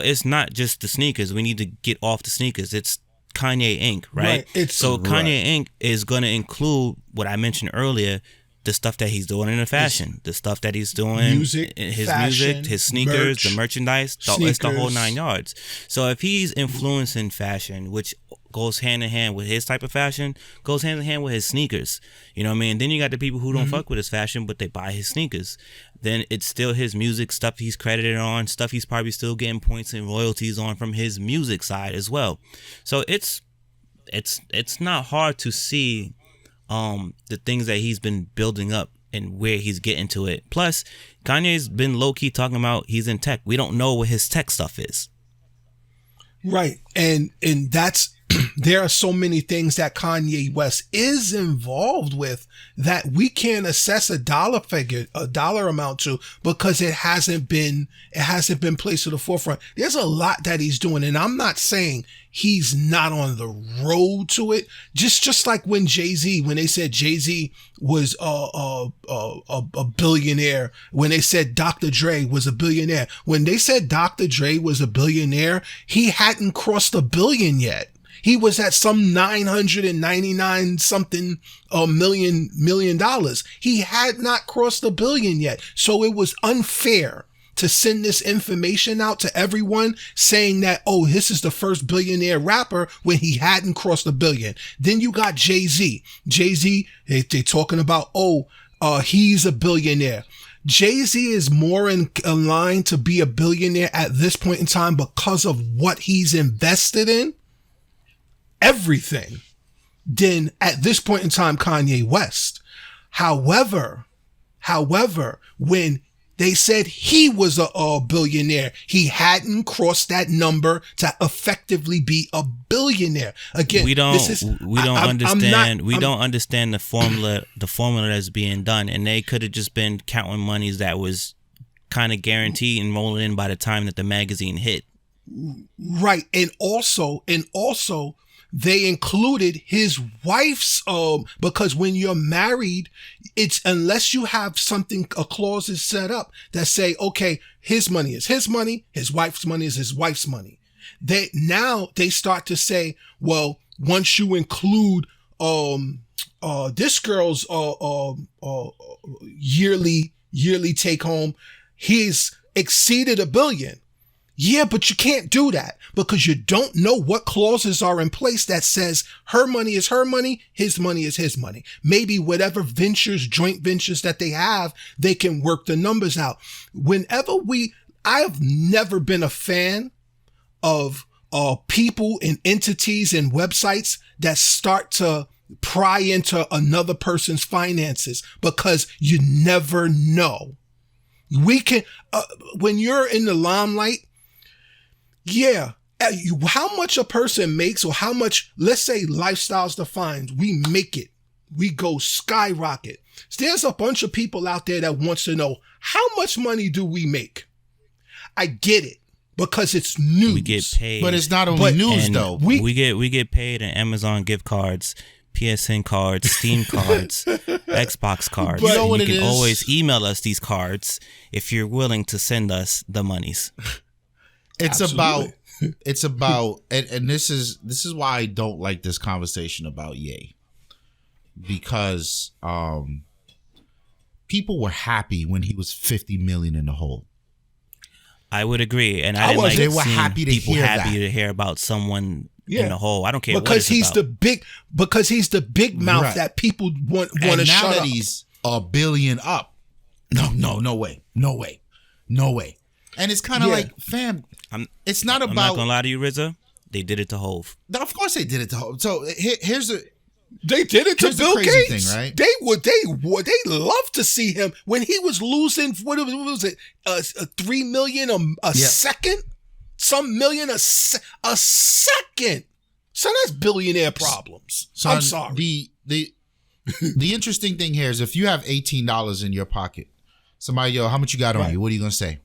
it's not just the sneakers. We need to get off the sneakers. It's Kanye Inc., right? Kanye Inc. is going to include what I mentioned earlier, the stuff that he's doing in the fashion, the stuff that he's doing, music, his sneakers, the merchandise, it's the whole 9 yards. So if he's influencing fashion, which goes hand in hand with his type of fashion, goes hand in hand with his sneakers. You know what I mean? Then you got the people who don't fuck with his fashion, but they buy his sneakers. Then it's still his music, stuff he's credited on, stuff he's probably still getting points and royalties on from his music side as well. So it's not hard to see the things that he's been building up and where he's getting to it. Plus, Kanye's been low-key talking about he's in tech. We don't know what his tech stuff is. Right. And that's there are so many things that Kanye West is involved with that we can't assess a dollar amount to, because it hasn't been placed to the forefront. There's a lot that he's doing, and I'm not saying he's not on the road to it. Just like when they said Jay-Z was a billionaire, when they said Dr. Dre was a billionaire, when they said Dr. Dre was a billionaire, he hadn't crossed $1 billion yet. He was at some 999 something million dollars. He had not crossed $1 billion yet. So it was unfair to send this information out to everyone saying that, oh, this is the first billionaire rapper when he hadn't crossed $1 billion. Then you got Jay-Z. Jay-Z, they talking about, he's a billionaire. Jay-Z is more in line to be a billionaire at this point in time because of what he's invested in. Everything than at this point in time Kanye West. However, when they said he was a billionaire, he hadn't crossed that number to effectively be a billionaire. Again, we don't understand the formula that's being done, and they could have just been counting monies that was kind of guaranteed and rolling in by the time that the magazine hit. Right, and also they included his wife's, because when you're married, it's unless you have a clause is set up that say, okay, his money is his money, his wife's money is his wife's money. They start to say, well, once you include, this girl's, yearly take home, he's exceeded $1 billion. Yeah, but you can't do that because you don't know what clauses are in place that says her money is her money, his money is his money. Maybe whatever joint ventures that they have, they can work the numbers out. I've never been a fan of people and entities and websites that start to pry into another person's finances, because you never know. When you're in the limelight, yeah, how much a person makes, or how much, let's say Lifestyles Defined, we make it, we go skyrocket. There's a bunch of people out there that wants to know, how much money do we make? I get it, because it's news. We get paid. But it's not only news though. We get paid in Amazon gift cards, PSN cards, Steam cards, Xbox cards. But you know what you it can is? always email us these cards if you're willing to send us the monies. It's about, and this is why I don't like this conversation about Ye, because people were happy when he was 50 million in the hole. I would agree, and I didn't like they were seeing happy to people hear happy that. to hear about someone in the hole. I don't care because what it's about. Because he's the big mouth Right. that people want to And now shut that up. he's $1 billion up, no way. And it's kind of like, fam, it's not I'm about. not gonna lie to you, RZA. They did it to Hove. Of course they did it to Hov. So here's the. They did it to Here's the Bill crazy Gates. thing, right? They love to see him when he was losing. What was it? 3 million a second, some million a second. So that's billionaire problems. So I'm sorry. The interesting thing here is if you have $18 in your pocket, somebody, how much you got on you? What are you gonna say?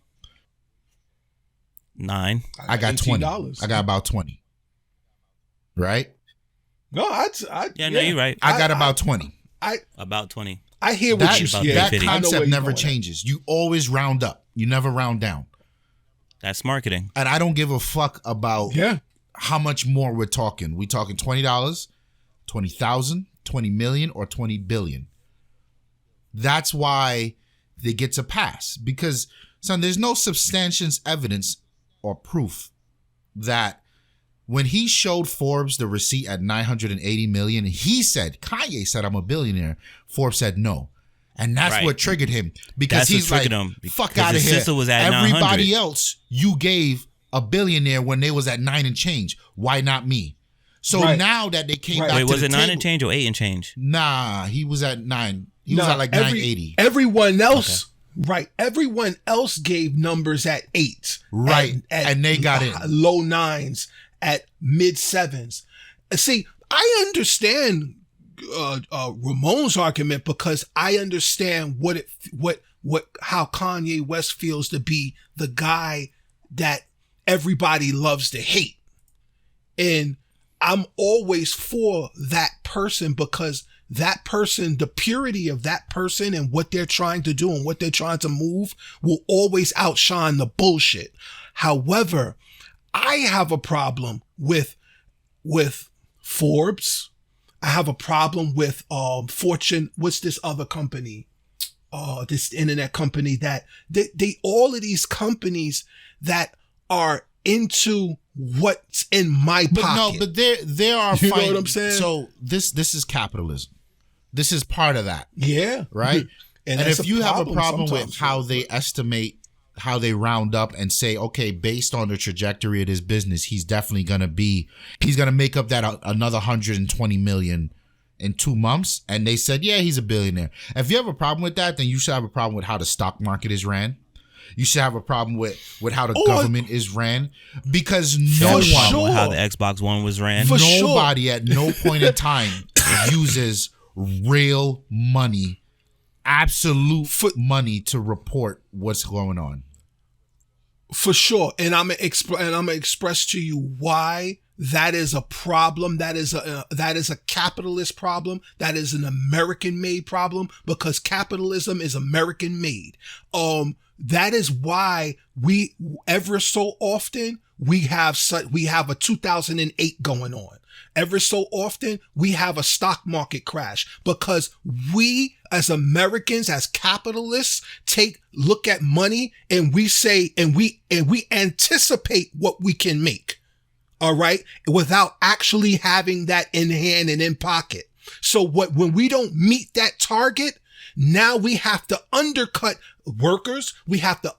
9. I got $20. $18. I got about 20. Right? No, No, you're right. I got about 20. About 20. I hear what you say. That concept never changes. You always round up. You never round down. That's marketing. And I don't give a fuck about how much more we're talking. We talking $20, 20,000, 20 million, or 20 billion. That's why they get to pass. Because, son, there's no substantial evidence or proof that when he showed Forbes the receipt at 980 million, Kanye said, I'm a billionaire. Forbes said no. And that's what triggered him. Because he's like, fuck out of here. Was at everybody else, you gave a billionaire when they was at 9 and change. Why not me? So now that they came back to the table. Wait, was it 9 and change or 8 and change? Nah, he was at 9. He was at like 980. Everyone else, everyone else gave numbers at 8. Right. And they got in. Low 9s, at mid 7s. See, I understand Ramon's argument because I understand how Kanye West feels to be the guy that everybody loves to hate. And I'm always for that person because that person, the purity of that person and what they're trying to do and what they're trying to move will always outshine the bullshit. However, I have a problem with Forbes. I have a problem with Fortune. What's this other company? This internet company that they all of these companies that are into what's in my pocket. But there are you know what I'm saying? So this is capitalism. This is part of that. Yeah. Right? And if you have a problem with how they estimate, how they round up and say, okay, based on the trajectory of his business, he's definitely going to make up that another 120 million in 2 months. And they said, yeah, he's a billionaire. If you have a problem with that, then you should have a problem with how the stock market is ran. You should have a problem with how the government is ran, because no one, how the Xbox One was ran. Nobody at no point in time uses real money, absolute money to report what's going on. For sure. And I'm gonna express to you why that is a problem. That is a capitalist problem. That is an American made problem, because capitalism is American made. That is why we ever so often we have a 2008 going on. Ever so often we have a stock market crash, because we as Americans, as capitalists, look at money and we say, and we anticipate what we can make. All right. Without actually having that in hand and in pocket. So when we don't meet that target, now we have to undercut workers. We have to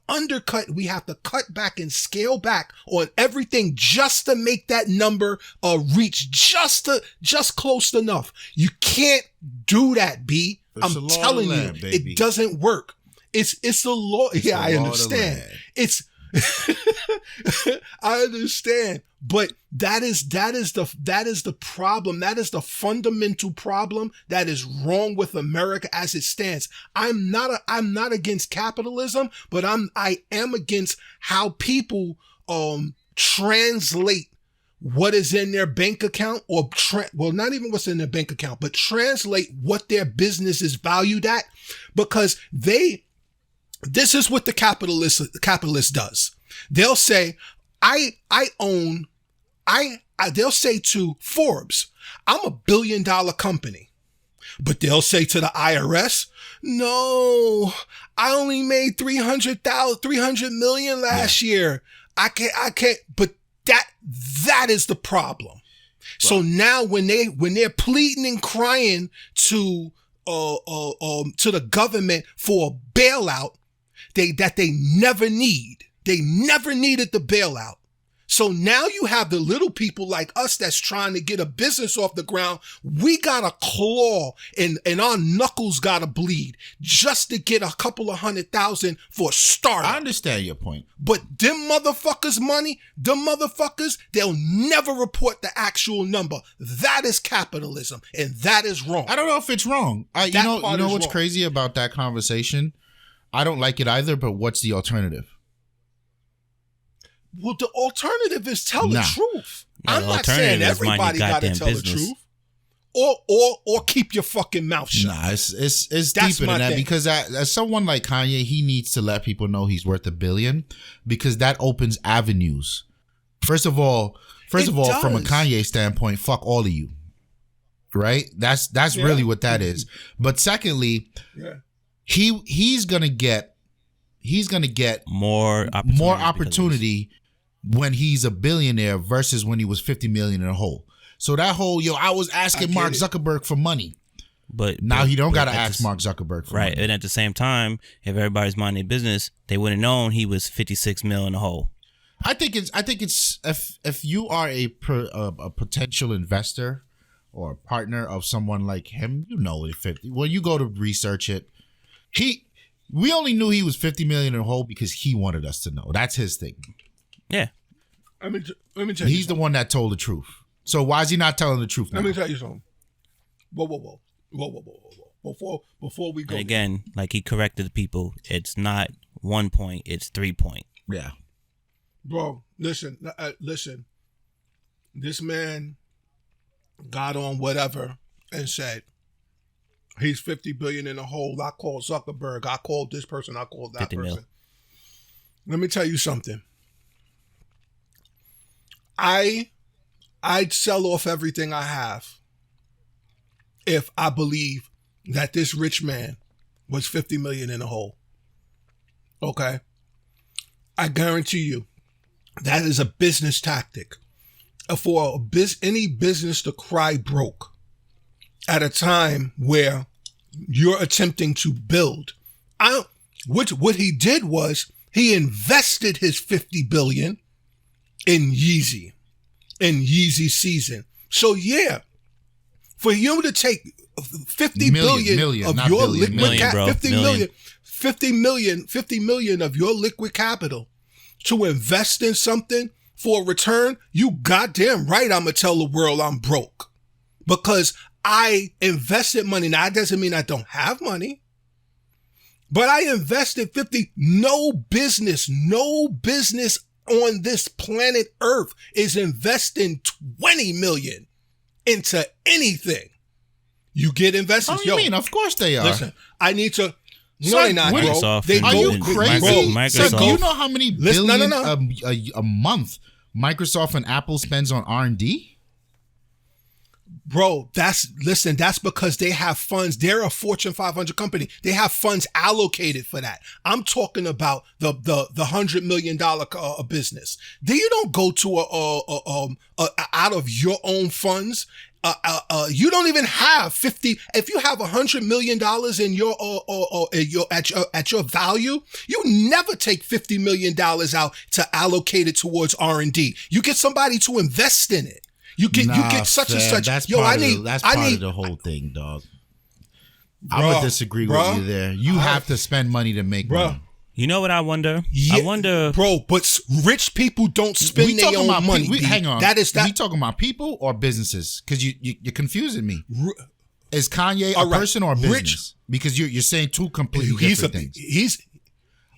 cut back and scale back on everything just to make that number reach just close enough. You can't do that, B. I'm telling you, it doesn't work. It's the law. Yeah, I understand. I understand, but that is the problem. That is the fundamental problem that is wrong with America as it stands. I'm not against capitalism, but I am against how people translate what is in their bank account, or not even what's in their bank account, but translate what their business is valued at, because this is what the capitalist does. They'll say, they'll say to Forbes, I'm $1 billion company. But they'll say to the IRS, no, I only made 300 million last year. I can't, but that is the problem. Right. So now when they're pleading and crying to the government for a bailout, that they never need. They never needed the bailout. So now you have the little people like us that's trying to get a business off the ground. We got to claw and our knuckles got to bleed just to get a couple of 100,000 for a start. I understand your point. But them motherfuckers' they'll never report the actual number. That is capitalism, and that is wrong. I don't know if it's wrong. You know what's crazy about that conversation? I don't like it either, but what's the alternative? Well, the alternative is tell the truth. I'm not saying everybody got to tell the truth. or keep your fucking mouth shut. Nah, it's That's deeper my than that thing. because as someone like Kanye, he needs to let people know he's worth $1 billion because that opens avenues. First of all, from a Kanye standpoint, fuck all of you. Right? That's really what that is. But secondly, he's gonna get more opportunity when he's a billionaire versus when he was 50 million in a hole. So that whole I was asking Mark Zuckerberg for money. But now he don't gotta ask Mark Zuckerberg for money. Right. And at the same time, if everybody's minding their business, they would have known he was 56 mil in the hole. I think it's if you are a potential investor or a partner of someone like him, you know it 50. When you go to research it, we only knew he was 50 million in a hole because he wanted us to know. That's his thing. Yeah. Let me tell you. He's the one that told the truth. So why is he not telling the truth now? Let me tell you something. Whoa. Before we go. And again, like he corrected the people, it's not 1 point, it's 3 point. Yeah. Bro, listen. This man got on whatever and said he's 50 billion in a hole. I called Zuckerberg. I called this person. I called that person. Mil. Let me tell you something. I'd sell off everything I have if I believe that this rich man was 50 million in a hole. Okay? I guarantee you that is a business tactic for any business to cry broke at a time where you're attempting to build. What he did was he invested his 50 billion in Yeezy season. So yeah, for you to take 50 million of your liquid capital, 50 million of your liquid capital to invest in something for a return, you goddamn right I'm gonna tell the world I'm broke. Because I invested money. Now that doesn't mean I don't have money. But I invested 50. No business on this planet Earth is investing 20 million into anything. You get investors. What do you mean? Of course they are. Listen, I need to. No, they're not, bro. Are you crazy? Microsoft. Do you know how many billion No. A month Microsoft and Apple spends on R&D? Bro, that's because they have funds. They're a Fortune 500 company. They have funds allocated for that. I'm talking about the $100 million business. Then you don't go to out of your own funds. You don't even have 50. If you have $100 million in at your value, you never take $50 million out to allocate it towards R&D. You get somebody to invest in it. You get such and such. That's part of the whole thing, dog. I would disagree with you there. You have to spend money to make money. You know what I wonder? Yeah, I wonder, bro. But rich people don't spend their own money. Hang on. That is that. We talking about people or businesses? Because you're confusing me. Is Kanye a person or a business? Because you're saying two completely different things. He's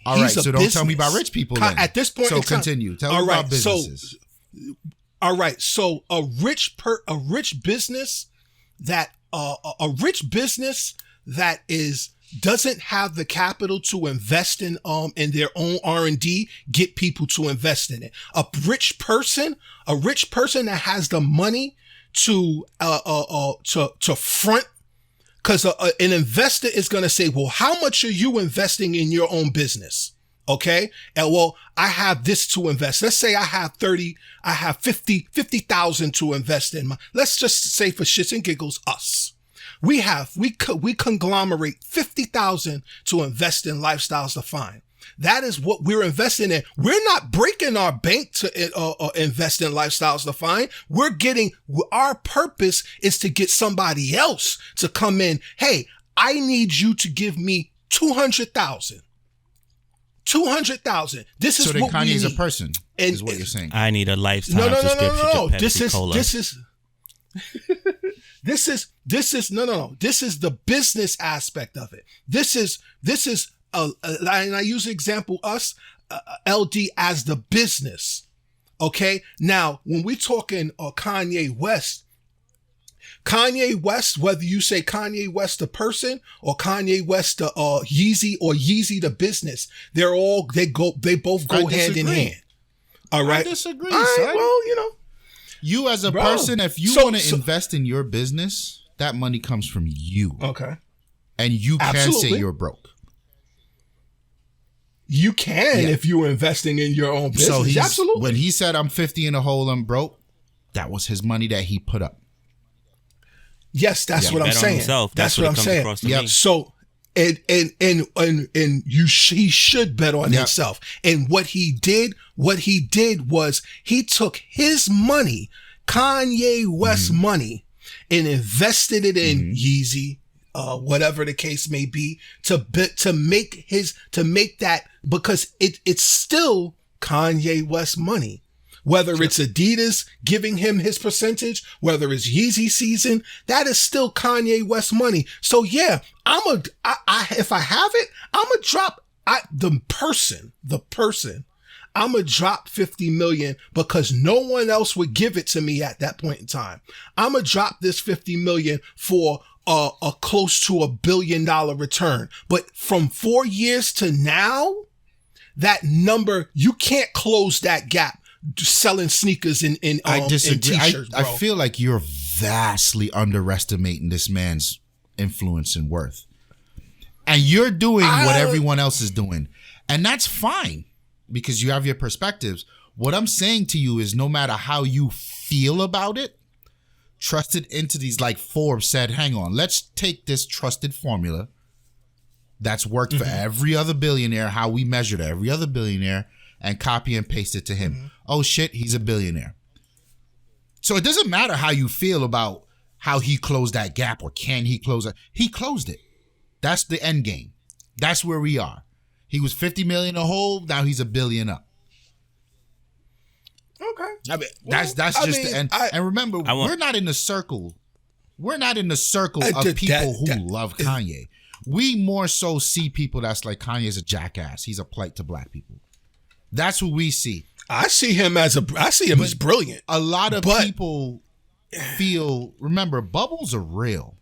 all right. So don't tell me about rich people then. At this point, so continue. Tell me about businesses. All right. So a rich business that doesn't have the capital to invest in their own R&D, get people to invest in it. A rich person that has the money to front, because an investor is going to say, well, how much are you investing in your own business? Okay. And well, I have this to invest. Let's say I have 50,000 to invest in let's just say for shits and giggles, us. We conglomerate 50,000 to invest in Lifestyles Defined. That is what we're investing in. We're not breaking our bank to invest in Lifestyles Defined. Our purpose is to get somebody else to come in. Hey, I need you to give me 200,000. 200,000. This is what we need. So Kanye's a person, is what you're saying. I need a lifetime subscription to Pepsi Cola. This is the business aspect of it. This is and I use the example us, LD as the business. Okay. Now, when we talking Kanye West, Kanye West, whether you say Kanye West the person or Kanye West the Yeezy or Yeezy the business, they both go hand in hand. All right. I disagree, all right, son. well, you know. You as a person, if you want to invest in your business, that money comes from you. Okay. And you can say you're broke. You can if you're investing in your own business. So absolutely. When he said I'm 50 in a hole, I'm broke, that was his money that he put up. Yes, that's what I'm saying. That's what I'm saying. Yeah. So he should bet on himself. And what he did was he took his money, Kanye West's money, and invested it in Yeezy, whatever the case may be, to make that, because it's still Kanye West money. Whether it's Adidas giving him his percentage, whether it's Yeezy season, that is still Kanye West money. So yeah, if I have it, I'm gonna drop the person. I'm gonna drop 50 million because no one else would give it to me at that point in time. I'm gonna drop this 50 million for a close to $1 billion return. But from 4 years to now, that number, you can't close that gap selling sneakers in I disagree. In t-shirts, bro. I feel like you're vastly underestimating this man's influence and worth. And you're doing what everyone else is doing. And that's fine because you have your perspectives. What I'm saying to you is no matter how you feel about it, trusted entities like Forbes said, hang on, let's take this trusted formula that's worked for every other billionaire, how we measured every other billionaire, and copy and paste it to him. Oh shit, he's a billionaire. So it doesn't matter how you feel about how he closed that gap or can he close it. He closed it. That's the end game. That's where we are. He was 50 million a hole, now he's $1 billion up. Okay. I mean, that's just the end. And remember, we're not in the circle. We're not in the circle of people who love Kanye. We more so see people that's like, Kanye's a jackass. He's a plight to black people. That's who we see. I see him as brilliant. A lot of people feel, remember, bubbles are real.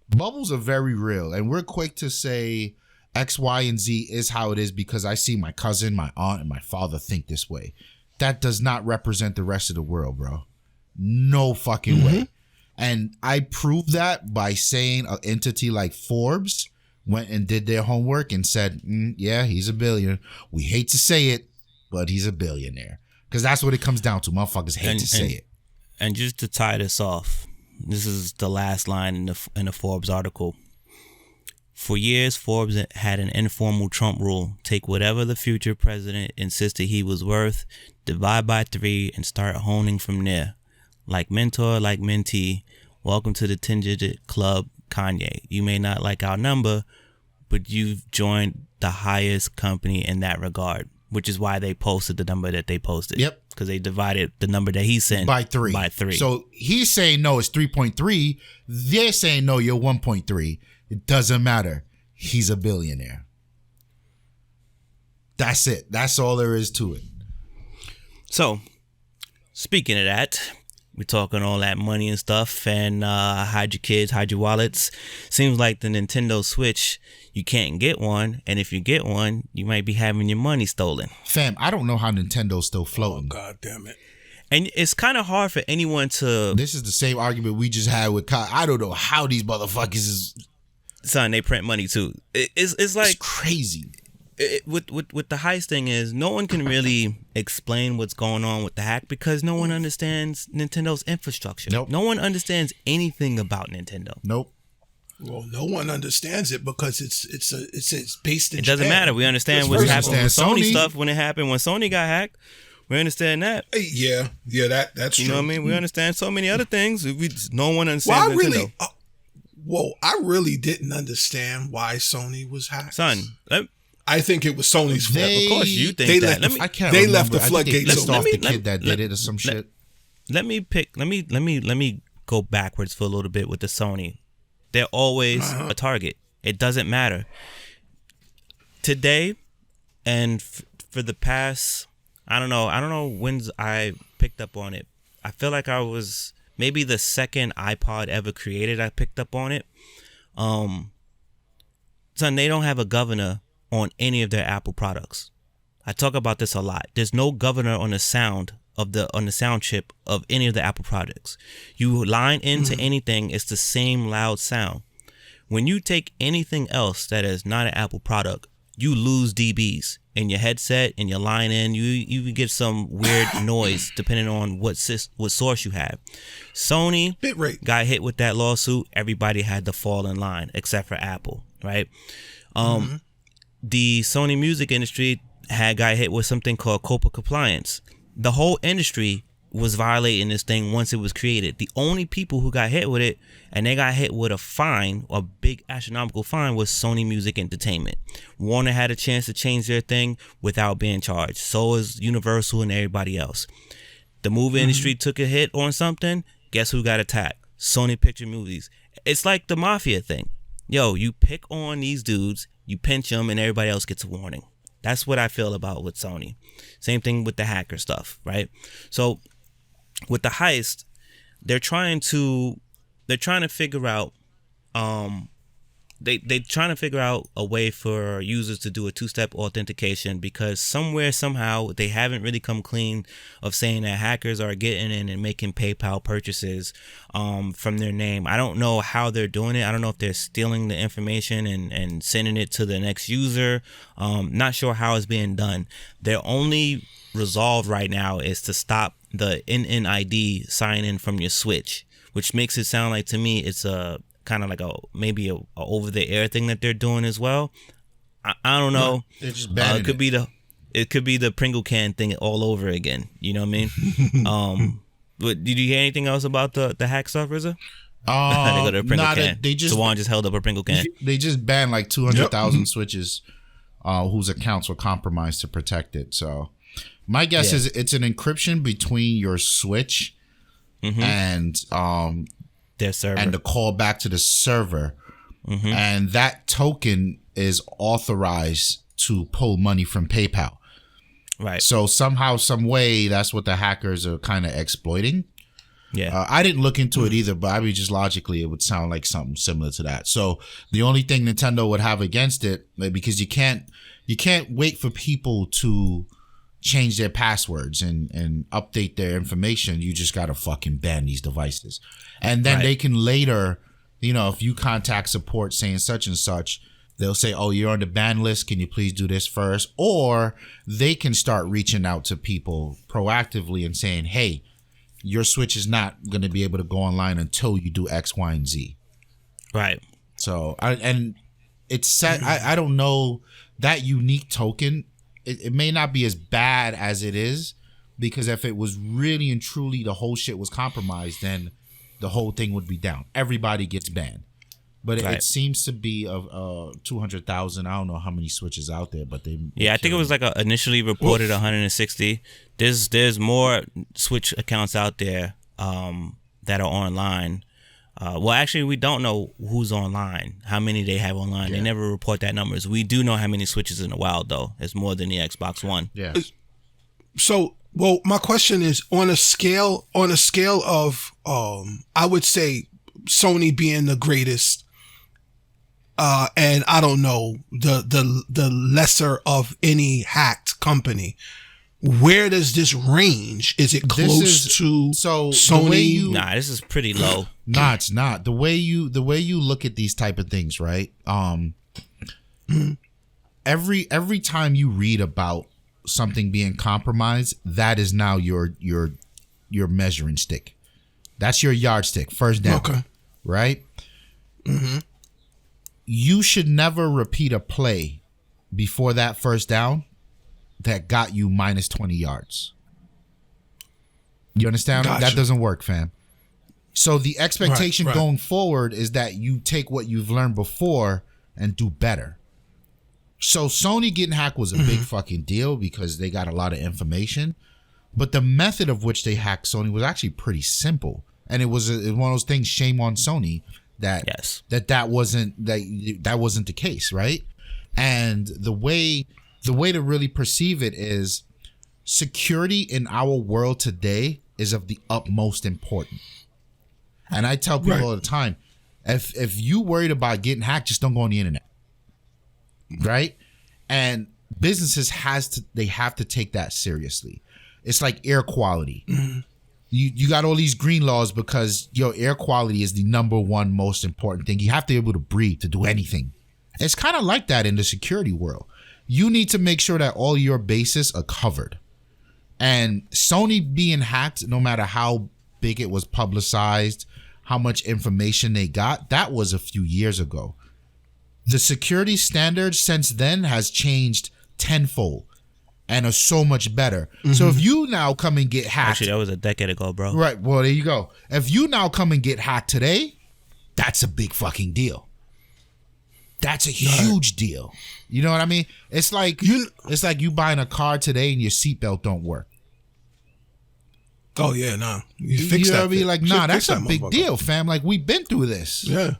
Bubbles are very real. And we're quick to say X, Y, and Z is how it is because I see my cousin, my aunt, and my father think this way. That does not represent the rest of the world, bro. No fucking way. And I proved that by saying an entity like Forbes went and did their homework and said, yeah, he's a billionaire. We hate to say it, but he's a billionaire. Because that's what it comes down to. Motherfuckers hate to say it. And just to tie this off, this is the last line in the Forbes article. For years, Forbes had an informal Trump rule. Take whatever the future president insisted he was worth, divide by 3, and start honing from there. Like mentor, like mentee, welcome to the 10-digit club, Kanye. You may not like our number, but you've joined the highest company in that regard, which is why they posted the number that they posted. Yep. Because they divided the number that he sent by 3. So he's saying, no, it's 3.3. They're saying, no, you're 1.3. It doesn't matter. He's a billionaire. That's it. That's all there is to it. So, speaking of that, we're talking all that money and stuff and hide your kids, hide your wallets. Seems like the Nintendo Switch, you can't get one. And if you get one, you might be having your money stolen. Fam, I don't know how Nintendo's still floating. Oh, God damn it. And it's kind of hard for anyone to... This is the same argument we just had with Kyle. I don't know how these motherfuckers is... Son, they print money too. It's like... It's crazy. With the heist thing is, no one can really explain what's going on with the hack because no one understands Nintendo's infrastructure. Nope. No one understands anything about Nintendo. Nope. Well, no one understands it because it's based in It doesn't Japan. matter. We understand what's happening with Sony stuff when it happened. When Sony got hacked, we understand that. Yeah, that's true. You know what I mean? We understand so many other things. No one understands Nintendo. I really didn't understand why Sony was hacked. Son, I think it was Sony's fault. Of course you think that. They left the floodgates off the kid that did it or some shit. Let me go backwards for a little bit with the Sony. They're always a target. It doesn't matter. Today and for the past, I don't know when I picked up on it. I feel like I was maybe the second iPod ever created, I picked up on it. Son, they don't have a governor on any of their Apple products. I talk about this a lot. There's no governor on the sound chip of any of the Apple products. You line into anything, it's the same loud sound. When you take anything else that is not an Apple product, you lose dBs in your headset, and you line in. You get some weird noise depending on what source you have. Sony bitrate got hit with that lawsuit. Everybody had to fall in line except for Apple, right? The Sony music industry got hit with something called COPA compliance. The whole industry was violating this thing once it was created. The only people who got hit with it, and they got hit with a fine, a big astronomical fine, was Sony Music Entertainment. Warner had a chance to change their thing without being charged. So is Universal and everybody else. The movie industry took a hit on something. Guess who got attacked? Sony Picture Movies. It's like the mafia thing. Yo, you pick on these dudes, you pinch them, and everybody else gets a warning. That's what I feel about with Sony. Same thing with the hacker stuff, right? So with the heist, they're trying to figure out they're trying to figure out a way for users to do a two-step authentication, because somehow they haven't really come clean of saying that hackers are getting in and making PayPal purchases from their name. I don't know how they're doing it. I don't know if they're stealing the information and sending it to the next user. Not sure how it's being done. Their only resolve right now is to stop the NNID sign in from your Switch, which makes it sound like, to me, it's a kind of like maybe a over the air thing that they're doing as well. I don't know. They're just banning it could be the Pringle can thing all over again. You know what I mean? But did you hear anything else about the hack stuff, RZA? They go to a Pringle can. Tawann just held up a Pringle can. They just banned like 200,000 switches whose accounts were compromised to protect it. So my guess is it's an encryption between your Switch and their server, and the call back to the server, and that token is authorized to pull money from PayPal. Right. So somehow, some way, that's what the hackers are kind of exploiting. Yeah. I didn't look into it either, but I mean, just logically, it would sound like something similar to that. So the only thing Nintendo would have against it, because you can't wait for people to change their passwords and update their information. You just got to fucking ban these devices. And then they can later, if you contact support saying such and such, they'll say, oh, you're on the ban list. Can you please do this first? Or they can start reaching out to people proactively and saying, hey, your Switch is not going to be able to go online until you do X, Y, and Z. Right. So, it's set. I don't know, that unique token, it may not be as bad as it is, because if it was really and truly the whole shit was compromised, then the whole thing would be down. Everybody gets banned. But it seems to be of 200,000. I don't know how many switches out there, but they. Yeah, I think it was like initially reported 160. There's more Switch accounts out there that are online. Well, actually, we don't know who's online, how many they have online. They never report that numbers. We do know how many Switches in the wild, though. It's more than the Xbox One. Yeah. So, well, my question is, on a scale of, I would say Sony being the greatest, and I don't know, the lesser of any hacked company. Where does this range? Is it close to Sony? This is pretty low. Nah, it's not. The way you look at these type of things, right? Every time you read about something being compromised, that is now your measuring stick. That's your yardstick. First down. Okay. Right? Mm-hmm. You should never repeat a play before that first down that got you minus 20 yards. You understand? Gotcha. That doesn't work, fam. So the expectation going forward is that you take what you've learned before and do better. So Sony getting hacked was a big fucking deal because they got a lot of information. But the method of which they hacked Sony was actually pretty simple. And it was one of those things, shame on Sony, that wasn't the case, right? And the way to really perceive it is, security in our world today is of the utmost importance. And I tell people all the time, if you worried about getting hacked, just don't go on the internet. Right? And businesses have to take that seriously. It's like air quality. Mm-hmm. You got all these green laws because your air quality is the number one most important thing. You have to be able to breathe to do anything. It's kind of like that in the security world. You need to make sure that all your bases are covered. And Sony being hacked, no matter how big it was publicized, how much information they got, that was a few years ago. The security standards since then has changed tenfold and are so much better. Mm-hmm. So if you now come and get hacked... Actually, that was a decade ago, bro. Right. Well, there you go. If you now come and get hacked today, that's a big fucking deal. That's a huge deal. You know what I mean? It's like you buying a car today and your seatbelt don't work. Oh yeah, nah. You fix that. What I mean? Like, nah, that's a big deal, fam. Like, we've been through this. Yeah.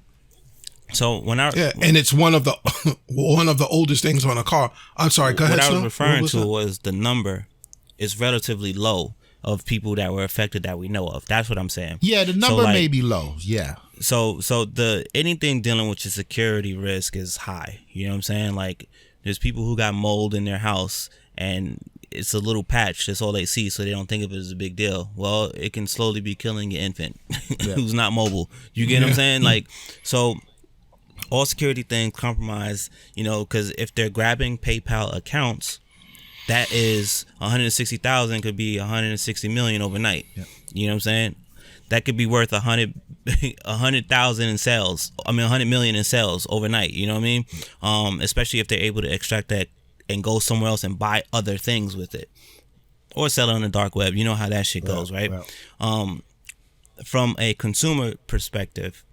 So and it's one of the oldest things on a car. I'm sorry, go ahead. What I was referring to was the number is relatively low of people that were affected that we know of. That's what I'm saying. Yeah, the number may be low. Yeah. So the anything dealing with your security risk is high. You know what I'm saying? Like, there's people who got mold in their house and it's a little patch. That's all they see, so they don't think of it as a big deal. Well, it can slowly be killing your infant who's not mobile. You get what I'm saying? Like, so all security things compromise, you know, because if they're grabbing PayPal accounts, that is 160,000 could be 160 million overnight. Yep. You know what I'm saying? That could be worth 100,000 in sales. I mean, 100 million in sales overnight. You know what I mean? Especially if they're able to extract that and go somewhere else and buy other things with it, or sell it on the dark web. You know how that shit goes, right? From a consumer perspective,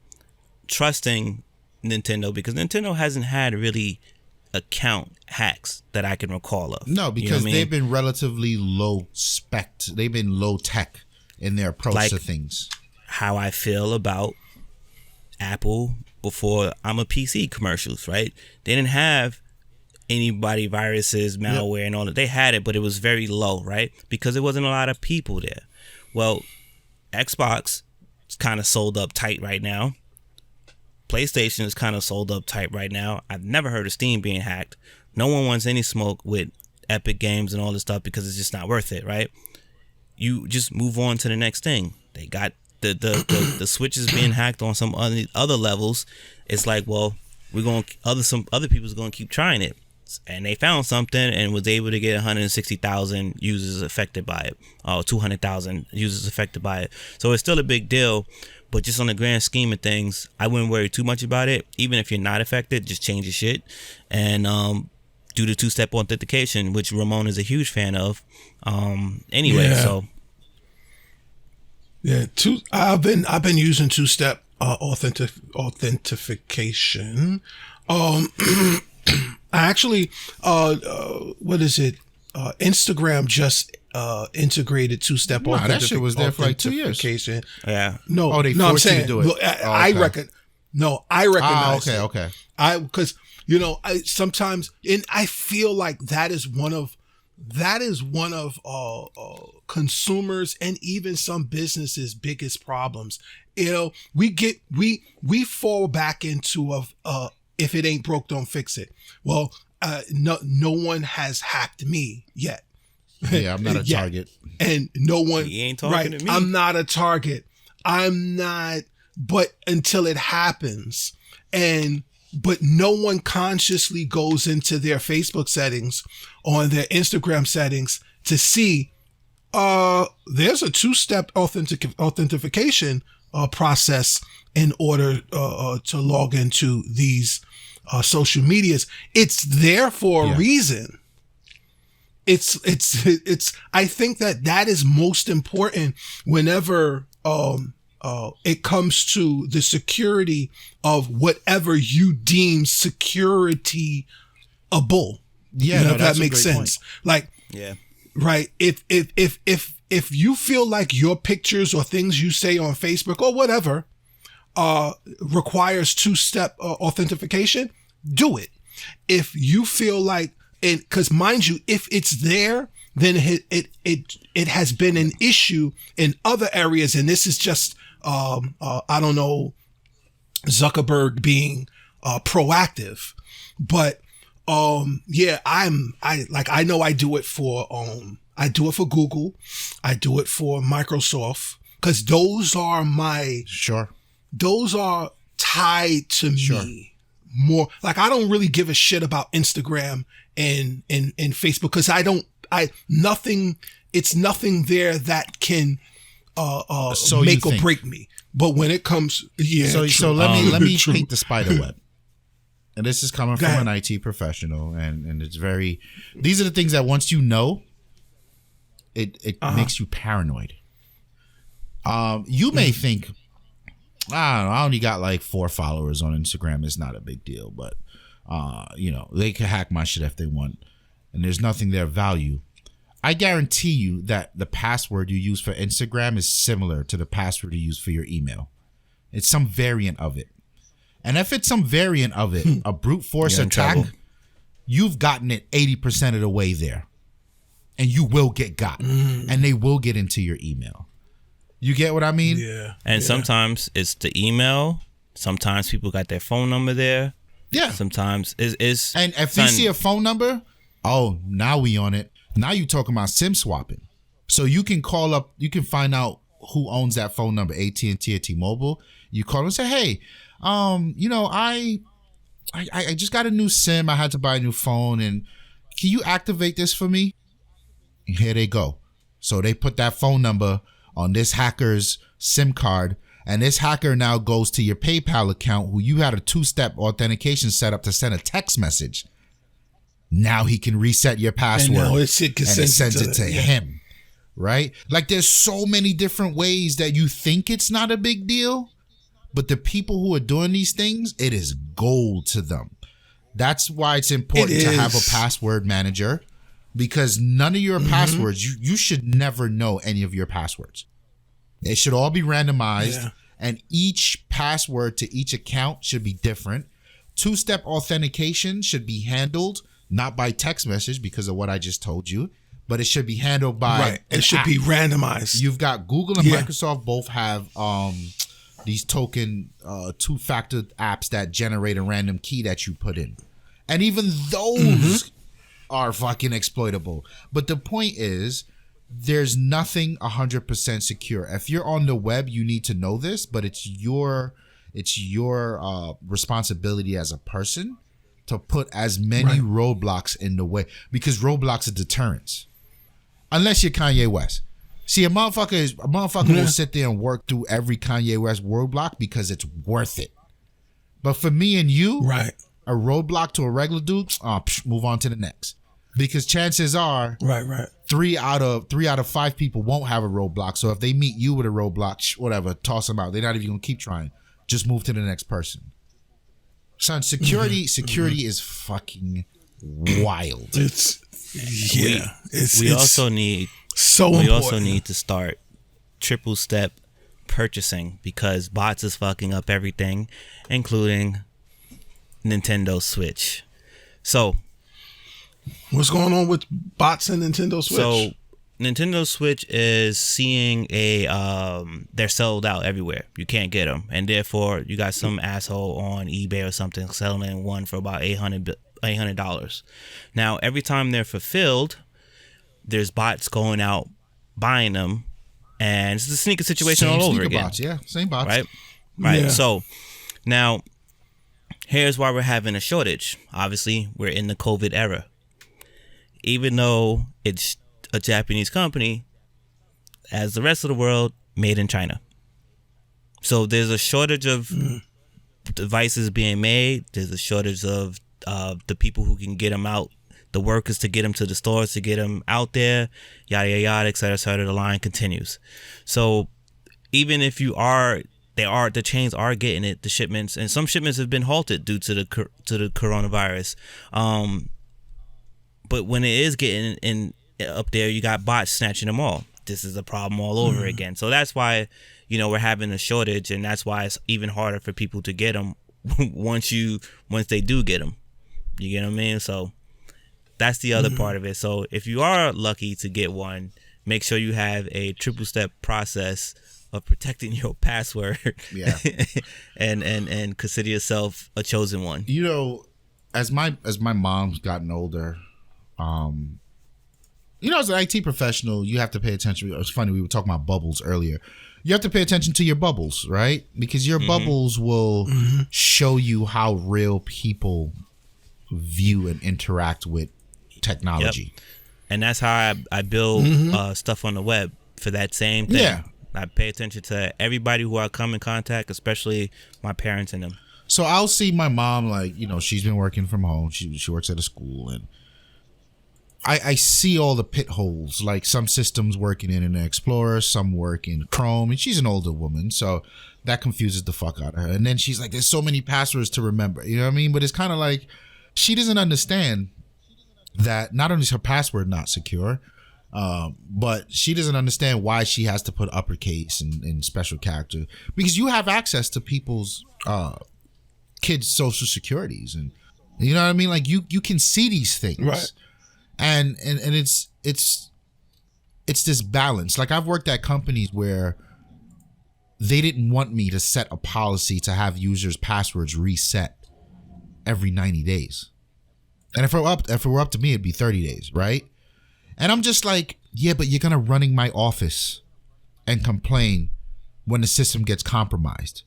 trusting Nintendo, because Nintendo hasn't had really account hacks that I can recall of. No, because they've been relatively low spec. They've been low tech in their approach to things. How I feel about Apple before I'm a PC commercials, right? They didn't have anybody viruses, malware, and all that. They had it, but it was very low, right? Because there wasn't a lot of people there. Well, Xbox is kind of sold up tight right now. PlayStation is kind of sold up tight right now. I've never heard of Steam being hacked. No one wants any smoke with Epic Games and all this stuff because it's just not worth it, right? You just move on to the next thing. They got the switches being hacked on some other levels. It's like, well, some other people's gonna keep trying it, and they found something and was able to get 160,000 users affected by it, or 200,000 users affected by it. So it's still a big deal. But just on the grand scheme of things, I wouldn't worry too much about it. Even if you're not affected, just change your shit and do the two-step authentication, which Ramon is a huge fan of. So yeah, I've been using two-step authentication. I actually, what is it? Instagram just integrated two-step authentication. That shit was there for like 2 years. Yeah. No, they forced you to do it. I recognize. Okay. Because sometimes, and I feel like that is one of consumers and even some businesses' biggest problems. We fall back into if it ain't broke, don't fix it. Well, no one has hacked me yet. Yeah, I'm not a target. And no one... He ain't talking to me. I'm not a target. I'm not... But until it happens. But no one consciously goes into their Facebook settings or their Instagram settings to see there's a two-step authentication process in order to log into these social medias. It's there for a reason. It's I think that is most important whenever it comes to the security of whatever you deem security-able. Yeah, that makes sense. Point. Like, yeah, right. If you feel like your pictures or things you say on Facebook or whatever requires two-step authentication, do it. If you feel like, because mind you, if it's there, then it has been an issue in other areas, and this is just I don't know, Zuckerberg being proactive, but I know I do it for Google, I do it for Microsoft, because those are tied to me more. Like, I don't really give a shit about Instagram and Facebook, because it's nothing there that can make or break me. But when it comes, so let me paint the spider web. And this is coming from an IT professional, and it's these are the things that once you know, it makes you paranoid. You may think, I don't know, I only got like 4 followers on Instagram. It's not a big deal, but they can hack my shit if they want, and there's nothing there of value. I guarantee you that the password you use for Instagram is similar to the password you use for your email. It's some variant of it. And if it's some variant of it, a brute force attack, you've gotten it 80% of the way there. And you will get got. And they will get into your email. You get what I mean? Yeah. And sometimes it's the email. Sometimes people got their phone number there. Yeah. Sometimes it's and if you see a phone number, now we on it. Now you talking about SIM swapping. So you can call up, you can find out who owns that phone number, AT&T or T-Mobile. You call and say, hey, I just got a new SIM. I had to buy a new phone, and can you activate this for me? And here they go. So they put that phone number on this hacker's SIM card, and this hacker now goes to your PayPal account, who you had a 2-step authentication set up to send a text message. Now he can reset your password, and it sends it to him, right? Like, there's so many different ways that you think it's not a big deal, but the people who are doing these things, it is gold to them. That's why it's important to have a password manager, because none of your passwords, you should never know any of your passwords. It should all be randomized, and each password to each account should be different. 2-step authentication should be handled not by text message because of what I just told you, but it should be handled by it should be randomized. You've got Google and Microsoft both have these token 2-factor apps that generate a random key that you put in. And even those are fucking exploitable. But the point is, there's nothing 100% secure. If you're on the web, you need to know this, but it's your responsibility as a person to put as many roadblocks in the way, because roadblocks are deterrents. Unless you're Kanye West. See, a motherfucker will sit there and work through every Kanye West roadblock because it's worth it. But for me and you, a roadblock to a regular dude, move on to the next. Because chances are, 3 out of 5 people won't have a roadblock. So if they meet you with a roadblock, whatever, toss them out. They're not even gonna keep trying. Just move to the next person. Son, security is fucking wild. We also need to start triple step purchasing, because bots is fucking up everything, including Nintendo Switch. So what's going on with bots and Nintendo Switch? So Nintendo Switch is seeing they're sold out everywhere. You can't get them, and therefore you got some asshole on eBay or something selling one for about $800. Now every time they're fulfilled, there's bots going out buying them, and it's a sneaker situation all over again. Bots, same bots, right? Yeah. So now here's why we're having a shortage. Obviously, we're in the COVID era. Even though it's a Japanese company, as the rest of the world, made in China. So there's a shortage of devices being made. There's a shortage of the people who can get them out, the workers to get them to the stores, to get them out there, yada, yada, yada, et cetera, et cetera. The line continues. So even if the chains are getting it, the shipments, and some shipments have been halted due to the coronavirus. But when it is getting in up there, you got bots snatching them all. This is a problem all over again. So that's why, we're having a shortage, and that's why it's even harder for people to get them once they do get them. You get what I mean? So that's the other part of it. So if you are lucky to get one, make sure you have a triple step process of protecting your password. Yeah. and consider yourself a chosen one. You know, as my mom's gotten older, as an IT professional, you have to pay attention. It was funny, we were talking about bubbles earlier. You have to pay attention to your bubbles, right? Because your bubbles will show you how real people view and interact with technology. Yep. And that's how I build stuff on the web for that same thing. Yeah. I pay attention to everybody who I come in contact, especially my parents and them. So I'll see my mom, like, she's been working from home. She works at a school, and I see all the pit holes. Like, some systems work in Internet Explorer, some work in Chrome, and she's an older woman, so that confuses the fuck out of her. And then she's like, there's so many passwords to remember. You know what I mean? But it's kind of like, she doesn't understand that not only is her password not secure, but she doesn't understand why she has to put uppercase and special character, because you have access to people's kids' social securities, and you know what I mean. Like, you can see these things, right? And it's this balance. Like, I've worked at companies where they didn't want me to set a policy to have users' passwords reset every 90 days. And if it were up to me, it'd be 30 days, right? And I'm just like, yeah, but you're going to running my office and complain when the system gets compromised.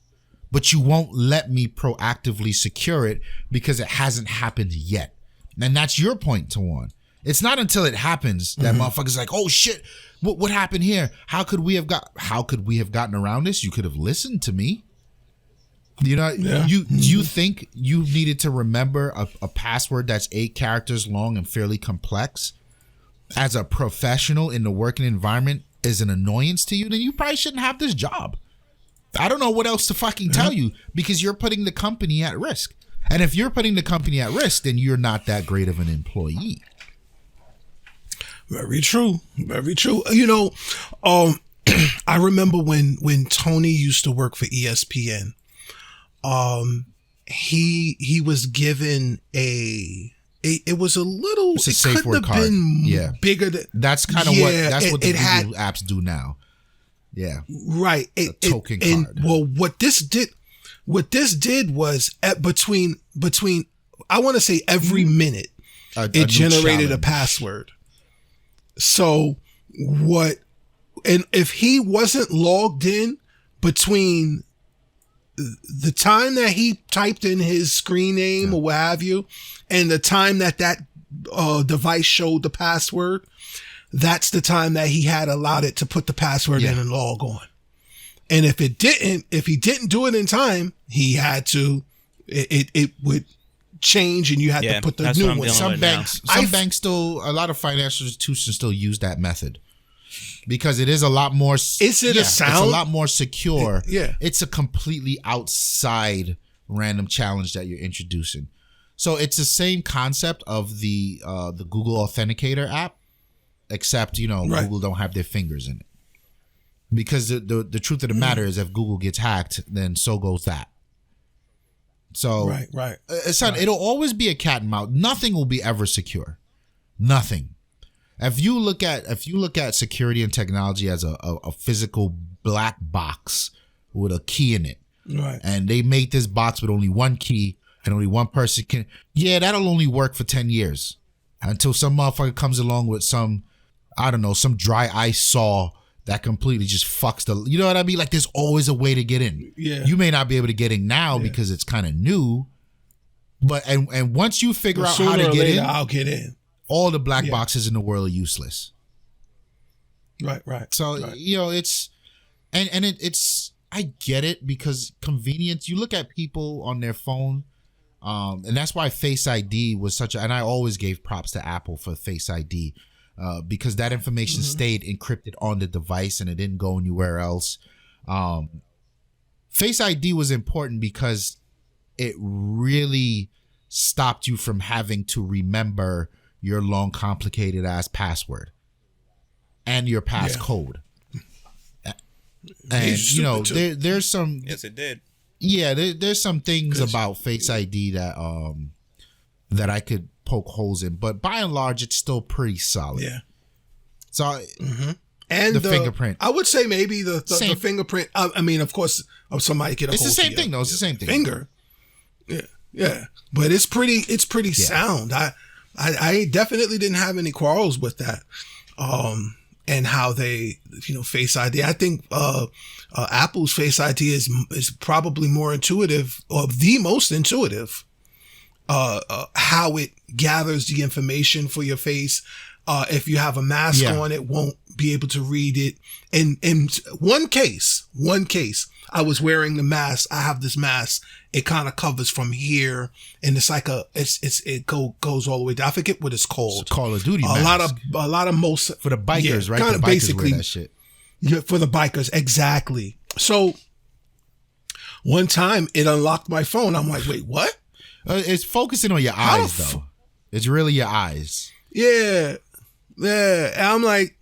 But you won't let me proactively secure it because it hasn't happened yet. And that's your point, Tawann. It's not until it happens that motherfuckers like, oh shit, what happened here? How could we have gotten around this? You could have listened to me. You think you needed to remember a password that's 8 characters long and fairly complex as a professional in the working environment is an annoyance to you? Then you probably shouldn't have this job. I don't know what else to fucking tell you, because you're putting the company at risk. And if you're putting the company at risk, then you're not that great of an employee. Very true. Very true. I remember when Tony used to work for ESPN. He was given it was a little, it's a it safe couldn't word have card. been bigger than, that's kind of what the Google apps do now. Yeah. Right. A token card. Well, what this did was between I want to say every minute it generated a password. So and if he wasn't logged in between the time that he typed in his screen name or what have you, and the time that device showed the password, that's the time that he had allowed it to put the password in and log on. And if he didn't do it in time, he had to, it would change, and you had to put the new one. Some banks still, a lot of financial institutions still use that method. Because it is a lot more. It's a lot more secure. It's a completely outside random challenge that you're introducing. So it's the same concept of the Google Authenticator app, except Google don't have their fingers in it. Because the truth of the matter is, if Google gets hacked, then so goes that. So right. It'll always be a cat and mouse. Nothing will be ever secure. Nothing. If you look at security and technology as a physical black box with a key in it, right, and they make this box with only one key and only one person can, that'll only work for 10 years until some motherfucker comes along with some dry ice saw that completely just fucks you know what I mean? Like, there's always a way to get in. Yeah. You may not be able to get in now because it's kind of new, but and once you figure out how to get in, I'll get in. All the black boxes in the world are useless. Right. So, it's, and it's, I get it, because convenience, you look at people on their phone, and that's why Face ID was and I always gave props to Apple for Face ID, because that information stayed encrypted on the device and it didn't go anywhere else. Face ID was important because it really stopped you from having to remember your long, complicated ass password and your passcode. And there's some. Yes, it did. Yeah, there's some things about Face ID that I could poke holes in, but by and large, it's still pretty solid. Yeah. So, and the fingerprint. I would say maybe the fingerprint. I mean, of course, somebody get a hold. It's the same thing, though. It's the same thing. Finger. Yeah. But it's pretty sound. I definitely didn't have any quarrels with that. And how they, Face ID. I think Apple's Face ID is probably more intuitive, or the most intuitive. How it gathers the information for your face. If you have a mask on, it won't be able to read it. In one case, I was wearing the mask. I have this mask. It kind of covers from here, and it's like it goes all the way down. I forget what it's called. It's Call of Duty mask. A lot of most for the bikers, right? Kind of basically wear that shit. Yeah, for the bikers, exactly. So one time it unlocked my phone. I'm like, wait, what? It's focusing on your eyes, though. It's really your eyes. Yeah. And I'm like,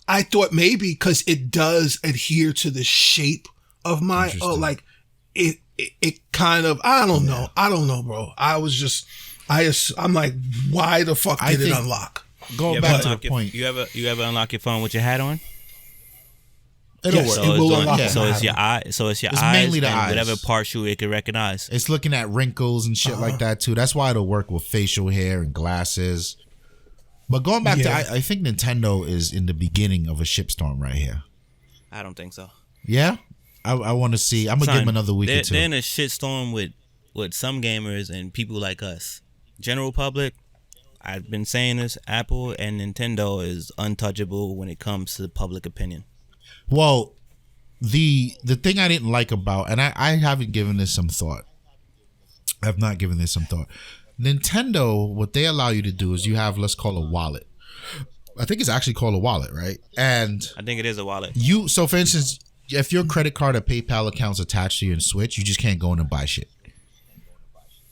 I thought maybe because it does adhere to the shape of my, it kind of, I don't know, bro. I'm like, why the fuck did it unlock? Going back to the point. You ever unlock your phone with your hat on? It'll work. It will unlock. So it's your eye. So it's your eyes mainly the and eyes. whatever parts it can recognize. It's looking at wrinkles and shit like that too. That's why it'll work with facial hair and glasses. But going back to, I think Nintendo is in the beginning of a shitstorm right here. I don't think so. Yeah, I want to see. I'm gonna give them another week or two. They're in a shitstorm with some gamers and people like us. General public, I've been saying this. Apple and Nintendo is untouchable when it comes to public opinion. Well, the thing I didn't like about, and I haven't given this some thought. I've not given this some thought. Nintendo, what they allow you to do is you have, let's call a wallet. I think it's actually called a wallet, right? And I think it is a wallet. So for instance, if your credit card or PayPal account's attached to your Switch, you just can't go in and buy shit.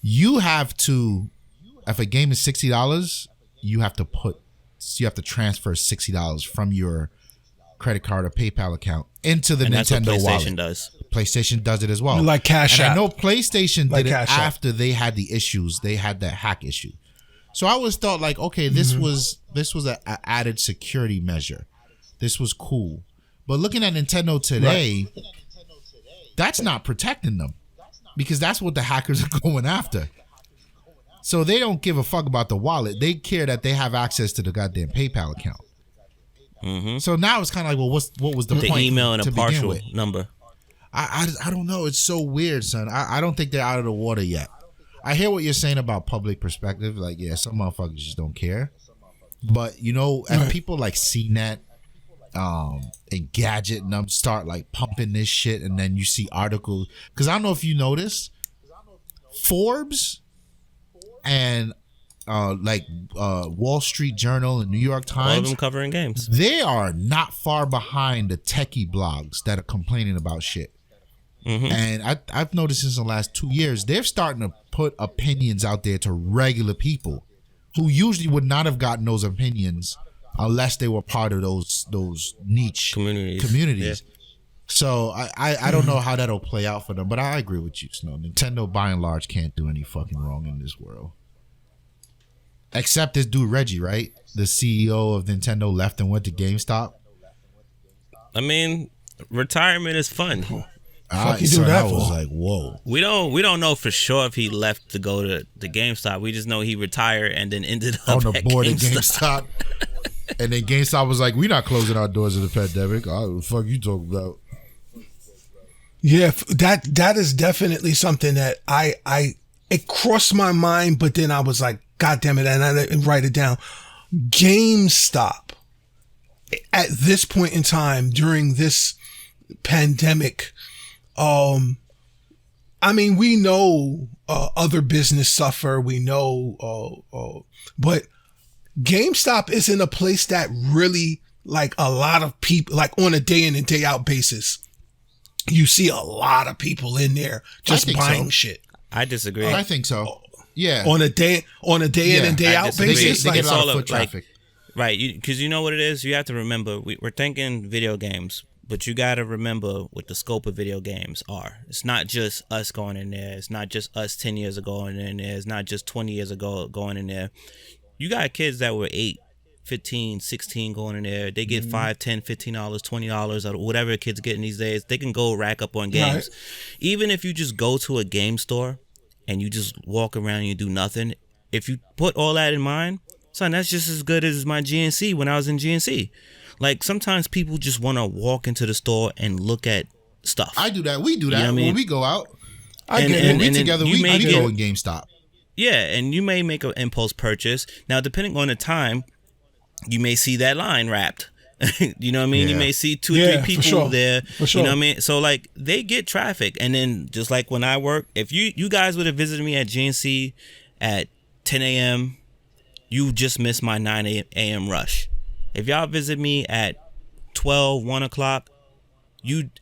You have to, if a game is $60, you have to transfer $60 from your credit card or PayPal account into the Nintendo wallet. PlayStation does. PlayStation does it as well. Like Cash App. I know PlayStation did it after they had the issues. They had that hack issue. So I always thought like, okay, this was a added security measure. This was cool. But looking at Nintendo today, that's not protecting them because that's what the hackers are going after. So they don't give a fuck about the wallet. They care that they have access to the goddamn PayPal account. Mm-hmm. So now it's kind of like, well, what was the point? The email and a partial number. I don't know. It's so weird, son. I don't think they're out of the water yet. I hear what you're saying about public perspective. Like, yeah, some motherfuckers just don't care. But, and people like CNET and Gadget and them start like pumping this shit, and then you see articles. Because I don't know if you notice, Forbes and Wall Street Journal and New York Times, all of them covering games. They are not far behind the techie blogs that are complaining about shit. Mm-hmm. And I've noticed since the last 2 years, they're starting to put opinions out there to regular people who usually would not have gotten those opinions unless they were part of those niche communities. Yeah. So I don't know how that'll play out for them, but I agree with you, Snow. Nintendo by and large can't do any fucking wrong in this world. Except this dude Reggie, right? The CEO of Nintendo left and went to GameStop. I mean, retirement is fun. Fuck you do that I for? was like, whoa. We don't know for sure if he left to go to the GameStop. We just know he retired and then ended up on the board of GameStop. And then GameStop was like, we're not closing our doors in the pandemic. What the fuck you talking about? Yeah, that is definitely something that it crossed my mind, but then I was like, God damn it, and I didn't write it down. GameStop, at this point in time, during this pandemic, I mean, we know other business suffer, we know, but GameStop isn't a place that really, like, a lot of people, like, on a day in and day out basis, you see a lot of people in there just buying shit. I disagree. I think so. Yeah. On a day in and day out basis. They get a lot of foot traffic. Right. Because you know what it is? You have to remember, we're thinking video games, but you got to remember what the scope of video games are. It's not just us going in there. It's not just us 10 years ago going in there. It's not just 20 years ago going in there. You got kids that were 8 15, 16 going in there. They get $5, $10, $15, $20 or whatever the kids getting these days. They can go rack up on games. Right. Even if you just go to a game store and you just walk around and you do nothing, if you put all that in mind, son, that's just as good as my GNC when I was in GNC. Like, sometimes people just want to walk into the store and look at stuff. I do that. We do that when we go out. When we together, we go in GameStop. Yeah, and you may make an impulse purchase. Now, depending on the time, you may see that line wrapped. You know what I mean? Yeah. You may see 2 or 3 people there. For sure. You know what I mean? So, like, they get traffic. And then, just like when I work, if you guys would have visited me at GNC at 10 a.m., you just missed my 9 a.m. rush. If y'all visit me at 12, 1 o'clock,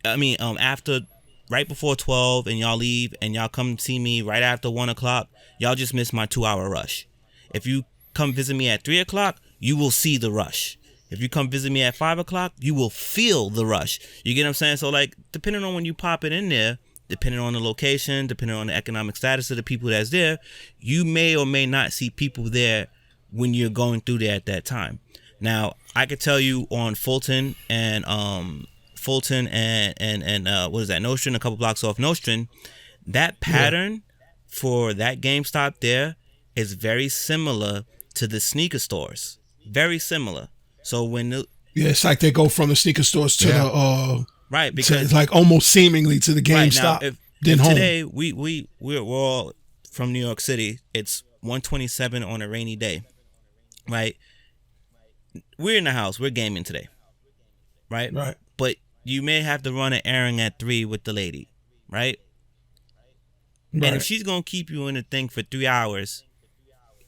after, right before 12 and y'all leave and y'all come see me right after 1 o'clock, y'all just missed my 2-hour rush. If you come visit me at 3 o'clock, you will see the rush. If you come visit me at 5 o'clock, you will feel the rush. You get what I'm saying? So, like, depending on when you pop it in there, depending on the location, depending on the economic status of the people that's there, you may or may not see people there when you're going through there at that time. Now, I could tell you on Fulton and what is that, Nostrand, a couple blocks off Nostrand, that pattern for that GameStop there is very similar to the sneaker stores. Very similar. So when it's like they go from the sneaker stores to the right, because it's like almost seemingly to the GameStop. Right, now, if today we're all from New York City. It's 127 on a rainy day, right? We're in the house. We're gaming today, right? Right. But you may have to run an errand at 3 with the lady, right? And if she's gonna keep you in the thing for 3 hours,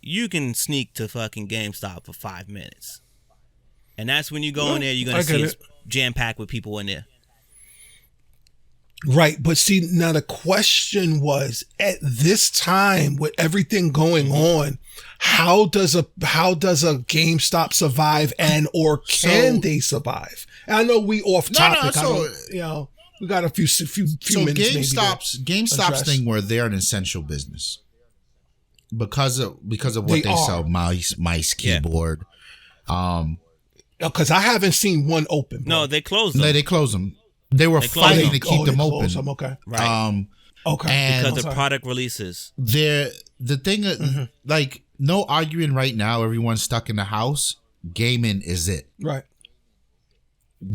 you can sneak to fucking GameStop for 5 minutes, and that's when you go in there. You're gonna see it's jam packed with people in there. Right, but see, now the question was, at this time with everything going on, how does a GameStop survive, and or can they survive? And I know we off topic. We got a few minutes. GameStop's thing where they're an essential business because of what they sell, mice, keyboard. Because I haven't seen one open. Bro. No, they closed them. No, they closed them. They were fighting to keep them open. Okay. Right. Okay. Because of product releases. The thing, like, no arguing right now. Everyone's stuck in the house. Gaming is it. Right.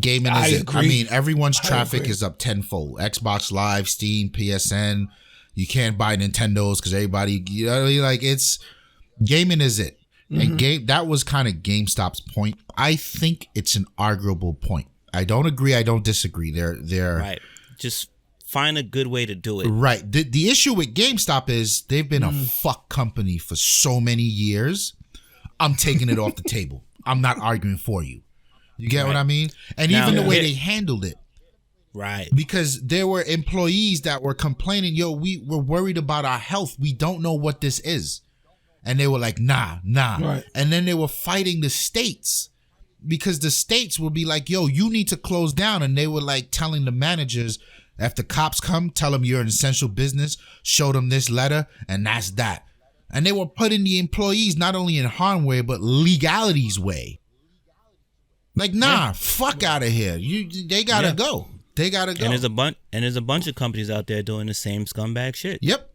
Gaming is it. I mean, everyone's traffic is up tenfold. Xbox Live, Steam, PSN. You can't buy Nintendos because everybody, you know, like, it's gaming is it. And that was kind of GameStop's point. I think it's an arguable point. I don't agree. I don't disagree. They're right. Just find a good way to do it. Right. The issue with GameStop is they've been a fuck company for so many years. I'm taking it off the table. I'm not arguing for you. You get what I mean? And now, even the way they handled it. Right. Because there were employees that were complaining, we're worried about our health. We don't know what this is. And they were like, nah. Right. And then they were fighting the states. Because the states would be like, you need to close down. And they were like telling the managers, if the cops come, tell them you're an essential business, show them this letter, and that's that. And they were putting the employees not only in harm's way, but legality's way. Like, fuck out of here. They gotta go. They gotta go. And there's a bunch of companies out there doing the same scumbag shit. Yep.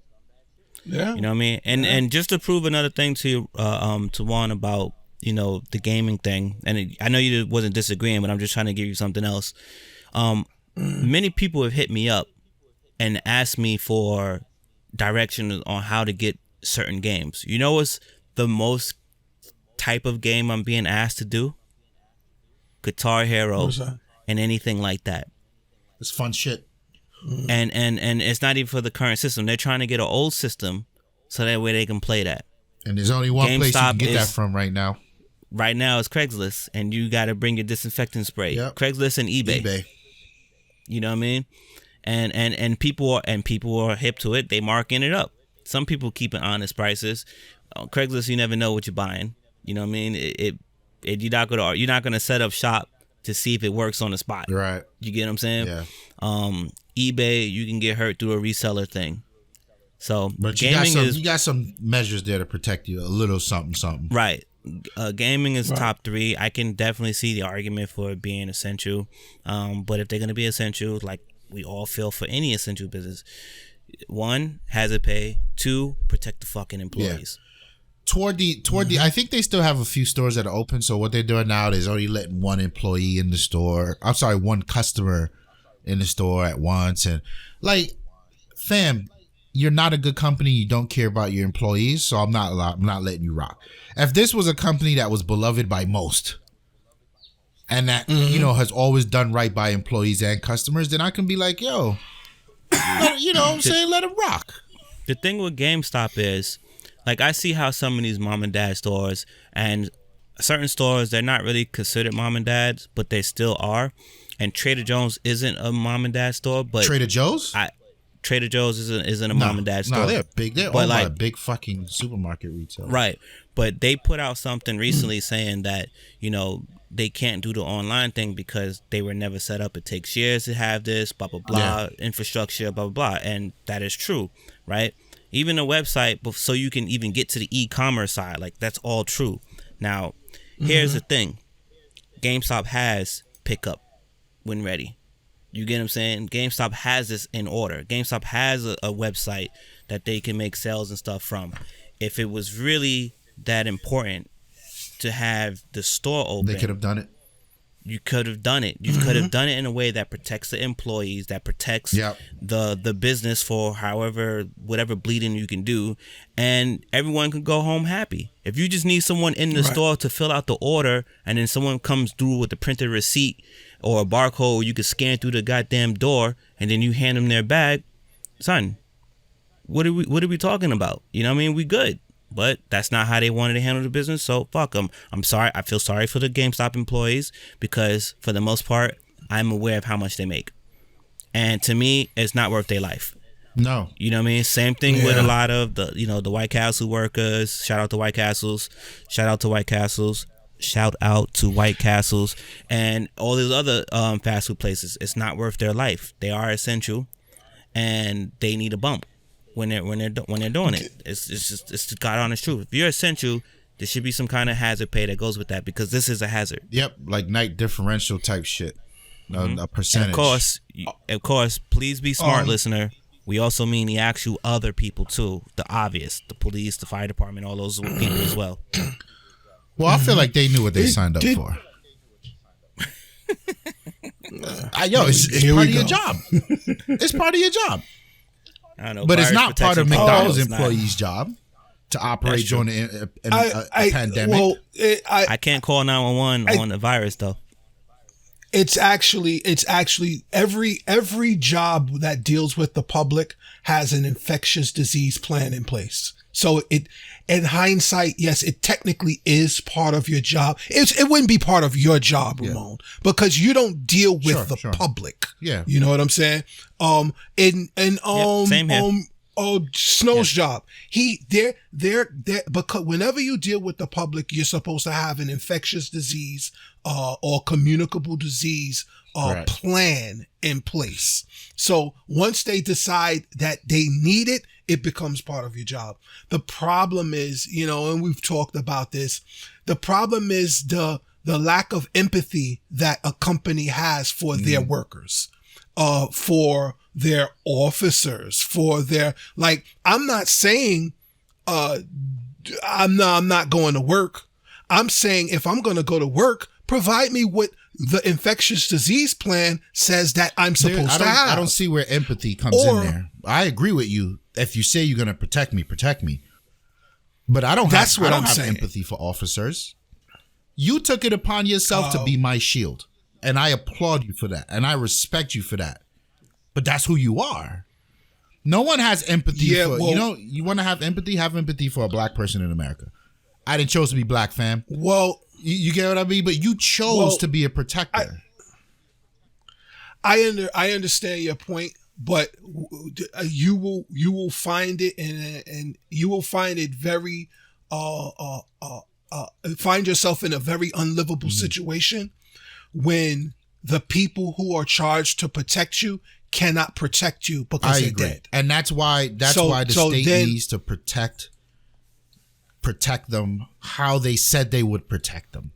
Yeah. You know what I mean? And just to prove another thing to Tawann about, you know, the gaming thing, and I know you wasn't disagreeing, but I'm just trying to give you something else. Many people have hit me up and asked me for direction on how to get certain games. You know what's the most type of game I'm being asked to do? Guitar Hero and anything like that. It's fun shit. And it's not even for the current system. They're trying to get an old system so that way they can play that. And there's only one place you can get that from right now. Right now it's Craigslist, and you got to bring your disinfectant spray. Yep. Craigslist and eBay. You know what I mean? And people are hip to it. They marking it up. Some people keeping honest prices. On Craigslist, you never know what you're buying. You know what I mean? You're not gonna set up shop to see if it works on the spot. Right. You get what I'm saying? Yeah. eBay, you can get hurt through a reseller thing. So, but you got some measures there to protect you, a little something. Right. Gaming is top 3. I can definitely see the argument for it being essential. But if they're going to be essential, like we all feel for any essential business, 1, hazard pay. 2, protect the fucking employees. Toward the I think they still have a few stores that are open. So what they're doing now is only letting one employee in the store. I'm sorry, one customer in the store at once. And like, fam, you're not a good company. You don't care about your employees, so I'm not letting you rock. If this was a company that was beloved by most, and that has always done right by employees and customers, then I can be like, yo, let them rock. The thing with GameStop is, like, I see how some of these mom and dad stores and certain stores, they're not really considered mom and dads, but they still are. And Trader Joe's isn't a mom and dad store, but Trader Joe's? Trader Joe's isn't a mom and dad store. No, they're big. They're owned by a big fucking supermarket retailer. Right. But they put out something recently saying that, they can't do the online thing because they were never set up. It takes years to have this, blah, blah, blah, infrastructure, blah, blah, blah. And that is true, right? Even a website, so you can even get to the e-commerce side, like, that's all true. Now, here's the thing. GameStop has pickup when ready. You get what I'm saying? GameStop has this in order. GameStop has a website that they can make sales and stuff from. If it was really that important to have the store open, they could have done it. You could have done it. You could have done it in a way that protects the employees, that protects the business for whatever bleeding you can do, and everyone can go home happy. If you just need someone in the store to fill out the order, and then someone comes through with a printed receipt or a barcode, you can scan through the goddamn door, and then you hand them their bag, son, what are we talking about? You know what I mean? We good. But that's not how they wanted to handle the business, so fuck them. I'm sorry. I feel sorry for the GameStop employees because, for the most part, I'm aware of how much they make. And to me, it's not worth their life. No. You know what I mean? Same thing with a lot of the White Castle workers. Shout out to White Castles. Shout out to White Castles. Shout out to White Castles. And all these other fast food places. It's not worth their life. They are essential, and they need a bump when they're doing it. It's the God honest truth. If you're essential, there should be some kind of hazard pay that goes with that, because this is a hazard. Yep, like night differential type shit. A percentage. And of course, please be smart, listener. We also mean the actual other people too, the obvious, the police, the fire department, all those people as well. Well, I feel like they knew what they signed up for. It's part of your job. It's part of your job. I don't know, but it's not part of McDonald's employees' job to operate during a pandemic. Well, I can't call 911 on the virus though. It's actually every job that deals with the public has an infectious disease plan in place. So in hindsight, yes, it technically is part of your job. It wouldn't be part of your job, Ramon, because you don't deal with the public. Yeah. You know what I'm saying? Same here. Snow's job. They're because whenever you deal with the public, you're supposed to have an infectious disease or communicable disease plan in place. So once they decide that they need it, it becomes part of your job. The problem is, and we've talked about this, the problem is the lack of empathy that a company has for their workers, for their officers, for their, like, I'm not saying, I'm not going to work. I'm saying if I'm going to go to work, provide me with the infectious disease plan says that I'm supposed to have. I don't see where empathy comes in there. I agree with you. If you say you're going to protect me. But I don't have empathy for officers. You took it upon yourself to be my shield. And I applaud you for that. And I respect you for that. But that's who you are. No one has empathy for, you want to have empathy for a black person in America. I didn't choose to be black, fam. Well, you get what I mean? But you chose to be a protector. I understand your point, but you will find it and you will find it very find yourself in a very unlivable situation when the people who are charged to protect you cannot protect you because they're dead. And that's why the state needs to protect protect them how they said they would protect them.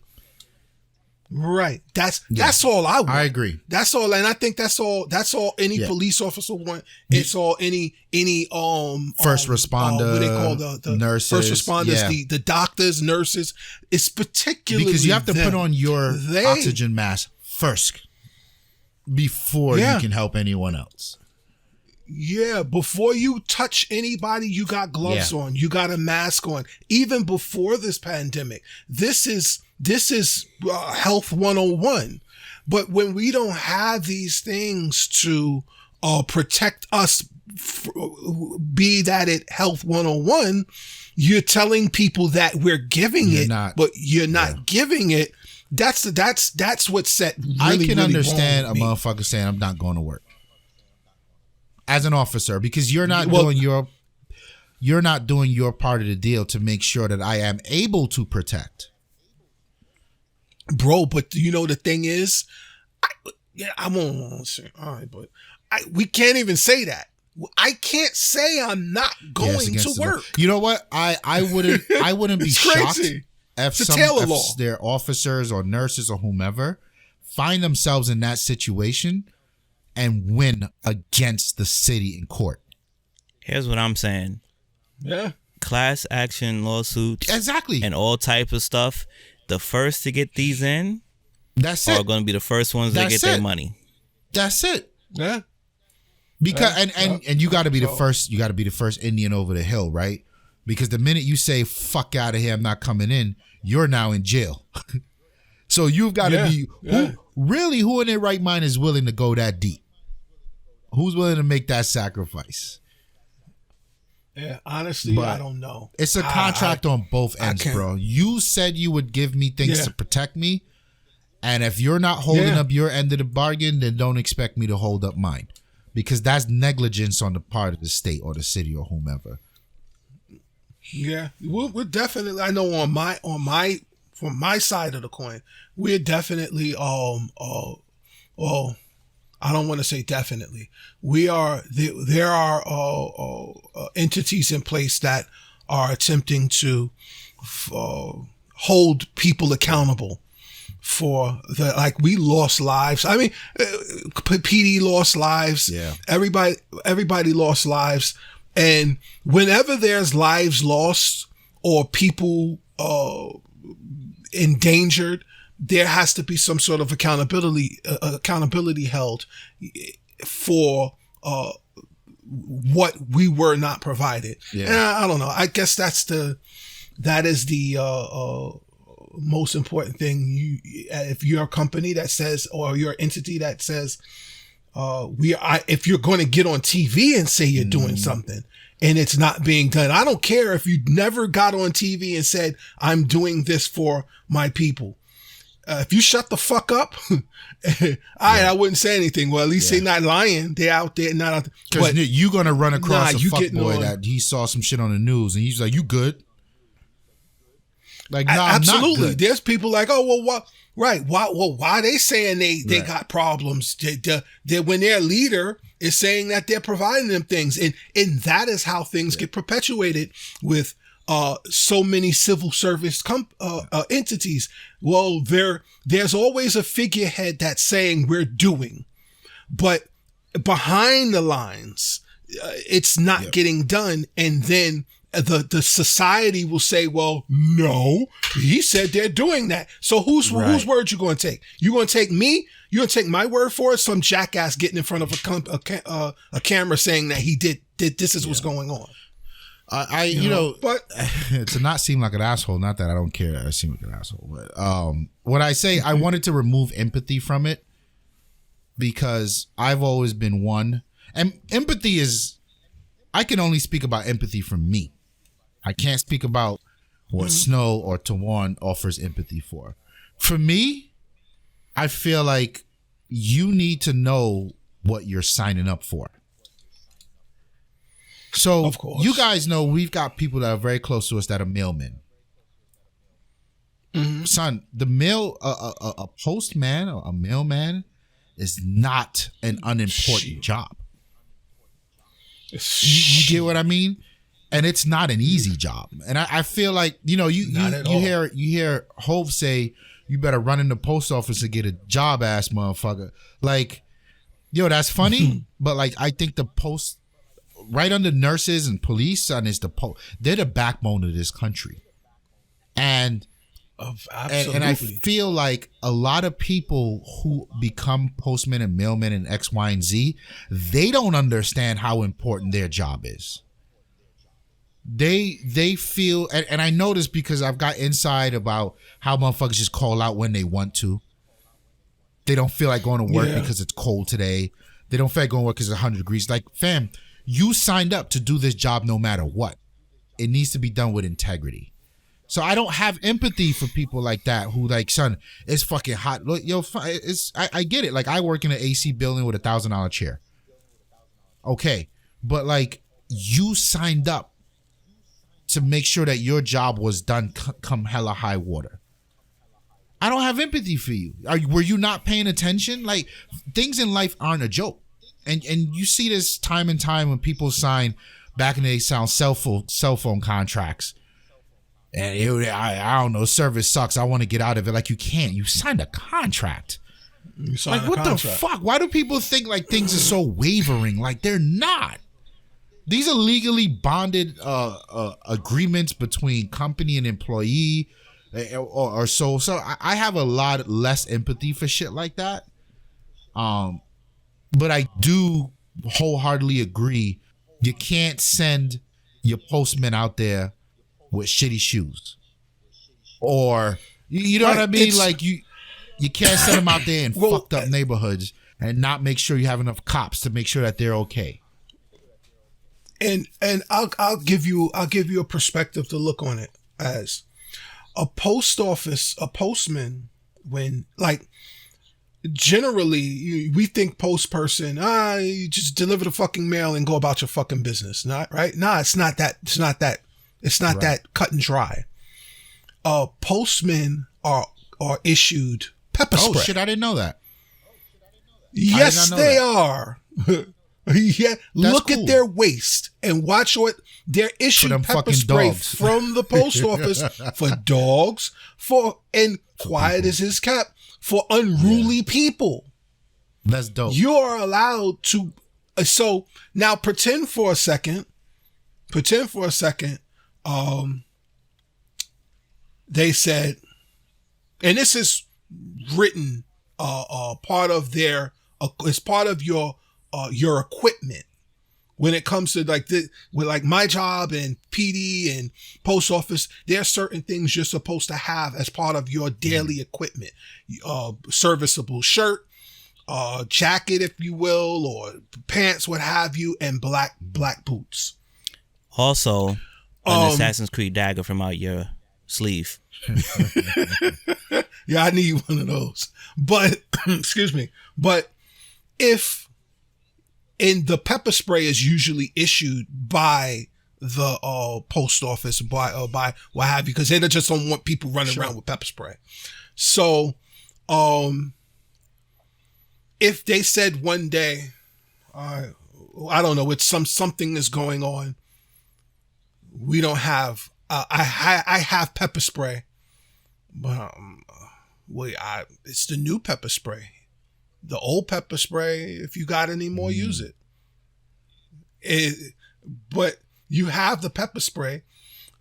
Right. That's all I want. I agree. That's all, and I think that's all any police officer want. It's all any first responder, what they call the nurses, first responders, the doctors, nurses. It's particularly because you have to put on your They- oxygen mask first before you can help anyone else. Yeah, before you touch anybody, you got gloves on. You got a mask on. Even before this pandemic, this is health 101. But when we don't have these things to protect us, be that it health 101, you're telling people that we're giving but you're not giving it. That's what set. Really, I can really understand a wrong with me. motherfucker saying I'm not going to work as an officer because you're not doing your part of the deal to make sure that I am able to protect. Bro, but you know the thing is, I won't say. All right, but we can't even say that. I can't say I'm not going to work. You know what? I wouldn't be shocked if their officers or nurses or whomever find themselves in that situation and win against the city in court. Here's what I'm saying. Yeah. Class action lawsuits. Exactly. And all type of stuff. The first to get these in are going to be the first ones that get their money. That's it. Yeah. Because and you got to be the first. You got to be the first Indian over the hill, right? Because the minute you say "fuck out of here," I'm not coming in, you're now in jail. So you've got to be who in their right mind is willing to go that deep? Who's willing to make that sacrifice? Yeah, honestly, I don't know. It's a contract on both ends, bro. You said you would give me things to protect me, and if you're not holding up your end of the bargain, then don't expect me to hold up mine, because that's negligence on the part of the state or the city or whomever. Yeah, we're definitely. I know from my side of the coin, we're definitely I don't want to say definitely. There are entities in place that are attempting to hold people accountable for we lost lives. I mean, PD lost lives. Yeah. Everybody lost lives. And whenever there's lives lost or people endangered, there has to be some sort of accountability held for what we were not provided. Yeah. And I don't know. I guess that is the most important thing. If you're a company that says, or you're an entity that says, if you're going to get on TV and say you're doing something and it's not being done, I don't care if you never got on TV and said, I'm doing this for my people. If you shut the fuck up, I wouldn't say anything. Well, at least they're not lying. They're out there, not out there. Because you're going to run across a fuckboy that he saw some shit on the news and he's like, you good? Like, no, absolutely. I'm not good. There's people like, oh, well, what? Right. Why are they saying they got problems? When their leader is saying that they're providing them things. And that is how things get perpetuated with so many civil service entities. Well, there's always a figurehead that's saying we're doing, but behind the lines, it's not getting done. And then the society will say, well, no, he said they're doing that. So whose word you going to take? You going to take me? You going to take my word for it? Some jackass getting in front of a camera saying that he did this is what's going on. But to not seem like an asshole, not that I don't care that I seem like an asshole, but when I say I wanted to remove empathy from it, because I've always been one, and empathy is, I can only speak about empathy from me. I can't speak about what Snow or Tawann offers empathy for. For me, I feel like you need to know what you're signing up for. So of course, you guys know we've got people that are very close to us that are mailmen. Mm-hmm. Son, the mail, a postman or a mailman is not an unimportant job. You get what I mean? And it's not an easy job. And I feel like, you hear Hov say, you better run in the post office and get a job, ass motherfucker. Like, yo, that's funny. But like, I think the post, right under nurses and police, they're the backbone of this country. And I feel like a lot of people who become postmen and mailmen and X, Y, and Z, they don't understand how important their job is. They feel, and I know this because I've got inside about how motherfuckers just call out when they want to. They don't feel like going to work because it's cold today. They don't feel like going to work because it's 100 degrees. Like, fam, you signed up to do this job no matter what. It needs to be done with integrity. So I don't have empathy for people like that who like, son, it's fucking hot. Look, yo, I get it. Like, I work in an AC building with $1,000 chair. Okay. But like, you signed up to make sure that your job was done come hella high water. I don't have empathy for you. Were you not paying attention? Like, things in life aren't a joke. And you see this time and time when people sign, back in the day, cell phone contracts. And I don't know, service sucks, I want to get out of it. Like, you can't. You signed a contract. Like, what the fuck? Why do people think like things are so wavering? Like, they're not. These are legally bonded agreements between company and employee or so. So I have a lot less empathy for shit like that. But I do wholeheartedly agree. You can't send your postman out there with shitty shoes, or you know what I mean? Like, you can't send them out there in fucked up neighborhoods and not make sure you have enough cops to make sure that they're okay. And I'll give you a perspective to look on it as a postman, when like generally we think post person, you just deliver the fucking mail and go about your fucking business. Not right? Nah, it's not that. It's not that cut and dry. Postmen are issued pepper spray. Oh shit, I didn't know that. Yes, they are. Yeah, look cool. At their waist and watch what they're issued pepper spray dogs. From the post office for dogs, and quiet as his cap, for unruly people. That's dope. You are allowed to. So now pretend for a second. They said, and this is written, part of their, it's part of your equipment when it comes to like with like my job and PD and post office. There are certain things you're supposed to have as part of your daily equipment, serviceable shirt, jacket, if you will, or pants, what have you, and black boots. Also, an Assassin's Creed dagger from out your sleeve. Yeah, I need one of those. But, excuse me. But if, and the pepper spray is usually issued by the post office, by what have you, because they just don't want people running around with pepper spray. So, if they said one day, I don't know, it's something is going on. We don't have, I have pepper spray, but it's the new pepper spray. The old pepper spray, if you got any more, use it. But you have the pepper spray.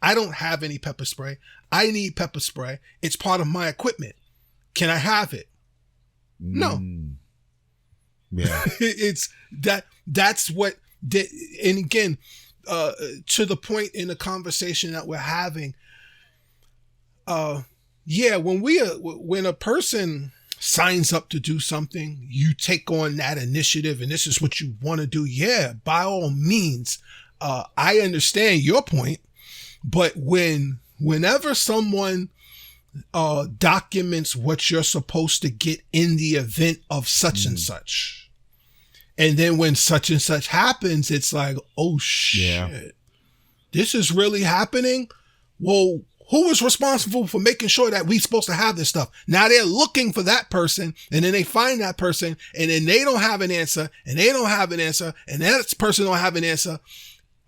I don't have any pepper spray. I need pepper spray. It's part of my equipment. Can I have it? No. Yeah. It's that's what did, and again, to the point in the conversation that we're having, when a person signs up to do something, you take on that initiative and this is what you want to do. Yeah, by all means. I understand your point, but whenever someone documents what you're supposed to get in the event of such and such, and then when such and such happens, it's like, oh shit, this is really happening. Well, who was responsible for making sure that we're supposed to have this stuff? Now they're looking for that person, and then they find that person, and then they don't have an answer, and they don't have an answer, and that person don't have an answer.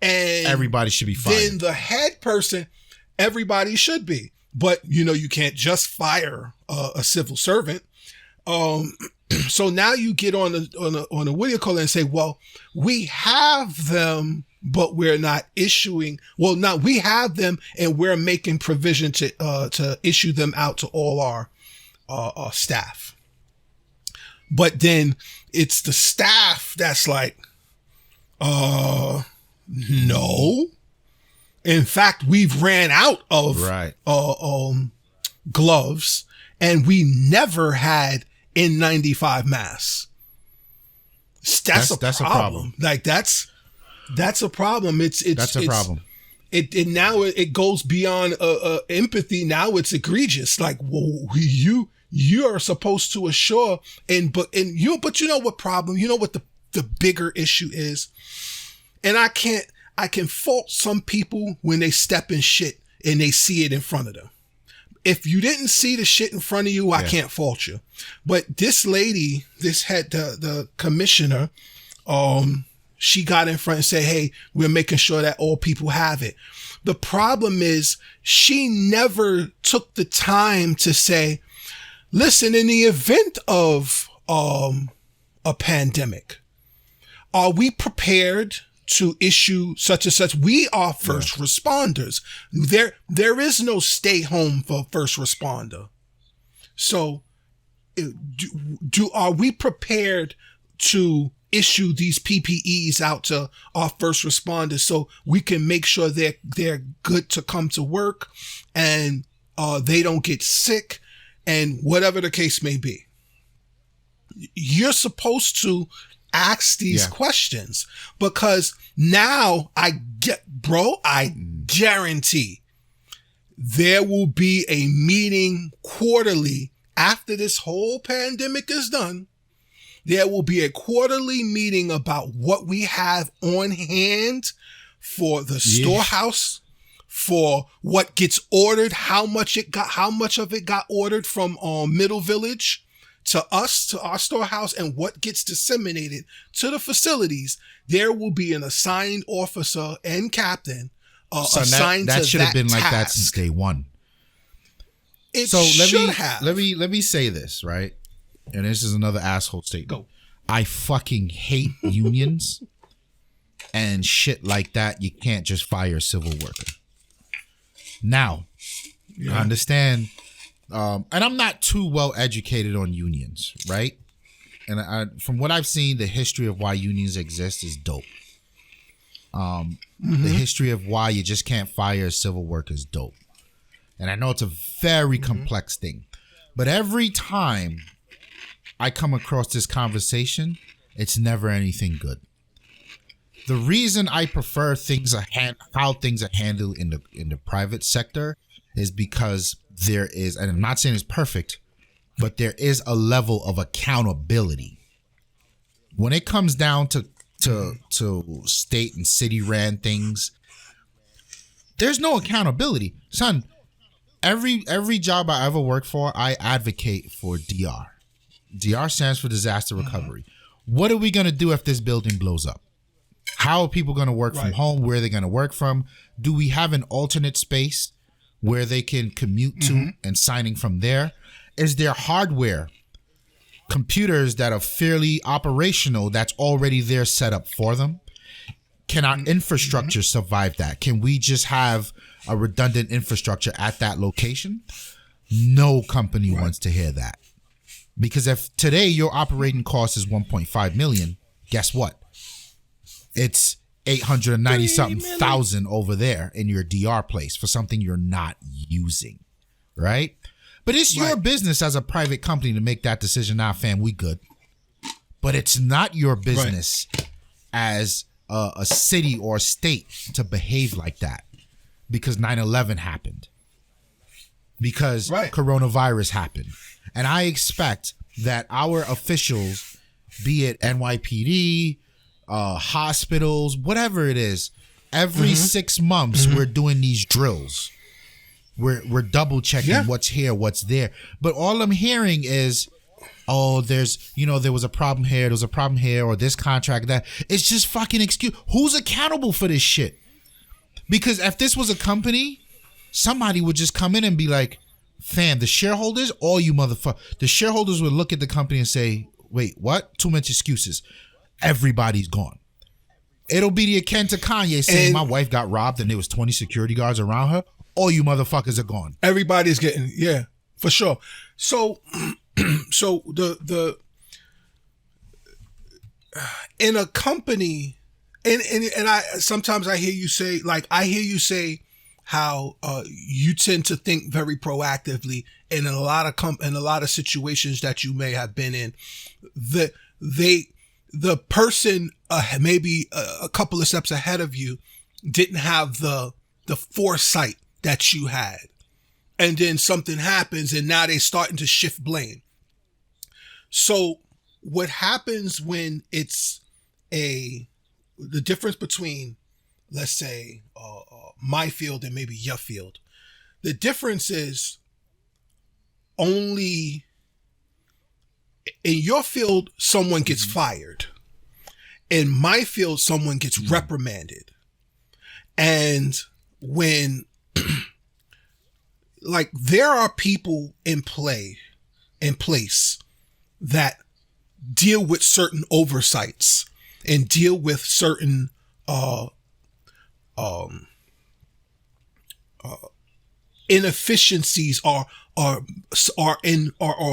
and everybody should be fired. Then the head person, everybody should be. But, you can't just fire a civil servant. So now you get on a what do you call it and say, well, we have them, but we're not issuing. Well, now we have them and we're making provision to issue them out to all our staff. But then it's the staff that's like, no. In fact, we've ran out of gloves, and we never had N95 masks. That's a problem. Like that's a problem. It's a problem. It now it goes beyond empathy. Now it's egregious. Like, whoa, you are supposed to assure, but you know what problem? You know what the bigger issue is, and I can fault some people when they step in shit and they see it in front of them. If you didn't see the shit in front of you, I can't fault you. But this lady, the commissioner, she got in front and said, hey, we're making sure that all people have it. The problem is she never took the time to say, listen, in the event of a pandemic, are we prepared to issue such and such? We are first responders. There is no stay home for first responder. So are we prepared to issue these PPEs out to our first responders so we can make sure they're good to come to work and they don't get sick and whatever the case may be? You're supposed to ask these questions, because now I guarantee there will be a meeting quarterly after this whole pandemic is done. There will be a quarterly meeting about what we have on hand for the storehouse, for what gets ordered, how much of it got ordered from Middle Village to us, to our storehouse, and what gets disseminated to the facilities. There will be an assigned officer and captain assigned that to that should have been task. like that since day one. Let me say this, right? And this is another asshole statement. Go. I fucking hate unions and shit like that. You can't just fire a civil worker. Now, I understand. And I'm not too well educated on unions, right? And from what I've seen, the history of why unions exist is dope. The history of why you just can't fire a civil worker is dope. And I know it's a very complex thing. But every time I come across this conversation, it's never anything good. The reason I prefer how things are handled in the private sector is because there is, and I'm not saying it's perfect, but there is a level of accountability. When it comes down to state and city ran things, there's no accountability. Son, every job I ever worked for, I advocate for DR. DR stands for disaster recovery. What are we going to do if this building blows up? How are people going to work from home? Where are they going to work from? Do we have an alternate space where they can commute to and signing from there? Is there hardware, computers that are fairly operational that's already there set up for them? Can our infrastructure survive that? Can we just have a redundant infrastructure at that location? No company wants to hear that. Because if today your operating cost is 1.5 million, guess what? It's 890 something thousand over there in your DR place for something you're not using, right? But it's your business as a private company to make that decision. Nah, fam, we good. But it's not your business as a city or a state to behave like that, because 9/11 happened, because coronavirus happened. And I expect that our officials, be it NYPD, hospitals, whatever it is, every 6 months we're doing these drills. We're double checking what's here, what's there. But all I'm hearing is oh, there was a problem here, or this contract, that. It's just fucking excuse. Who's accountable for this shit? Because if this was a company, somebody would just come in and be like, fam, the shareholders, all you motherfuckers, the shareholders would look at the company and say, wait, what? Too much excuses. Everybody's gone. It'll be the akin to Kanye saying, my wife got robbed and there was 20 security guards around her. All you motherfuckers are gone. Everybody's getting, yeah, for sure. So, the in a company, and I sometimes I hear you say how you tend to think very proactively, and in a lot of situations that you may have been in, the person maybe a couple of steps ahead of you didn't have the foresight that you had. And then something happens and now they're starting to shift blame. So what happens when it's the difference between, let's say, my field and maybe your field, the difference is only in your field, someone gets fired. In my field, someone gets reprimanded. And when like there are people in place that deal with certain oversights and deal with certain inefficiencies are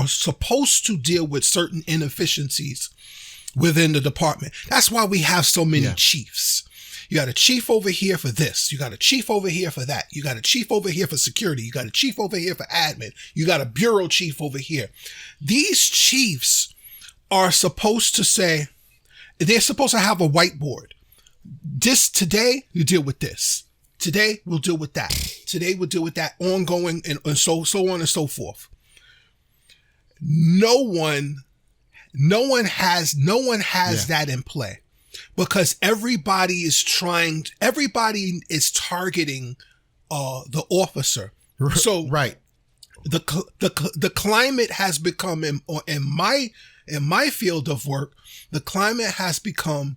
supposed to deal with certain inefficiencies within the department. That's why we have so many chiefs. You got a chief over here for this. You got a chief over here for that. You got a chief over here for security. You got a chief over here for admin. You got a bureau chief over here. These chiefs are supposed to say, they're supposed to have a whiteboard. Today, you deal with this. Today, we'll deal with that. Today, we'll deal with that ongoing and so on and so forth. No one has that in play. Because everybody is targeting the officer. So right. The climate has become in my field of work, the climate has become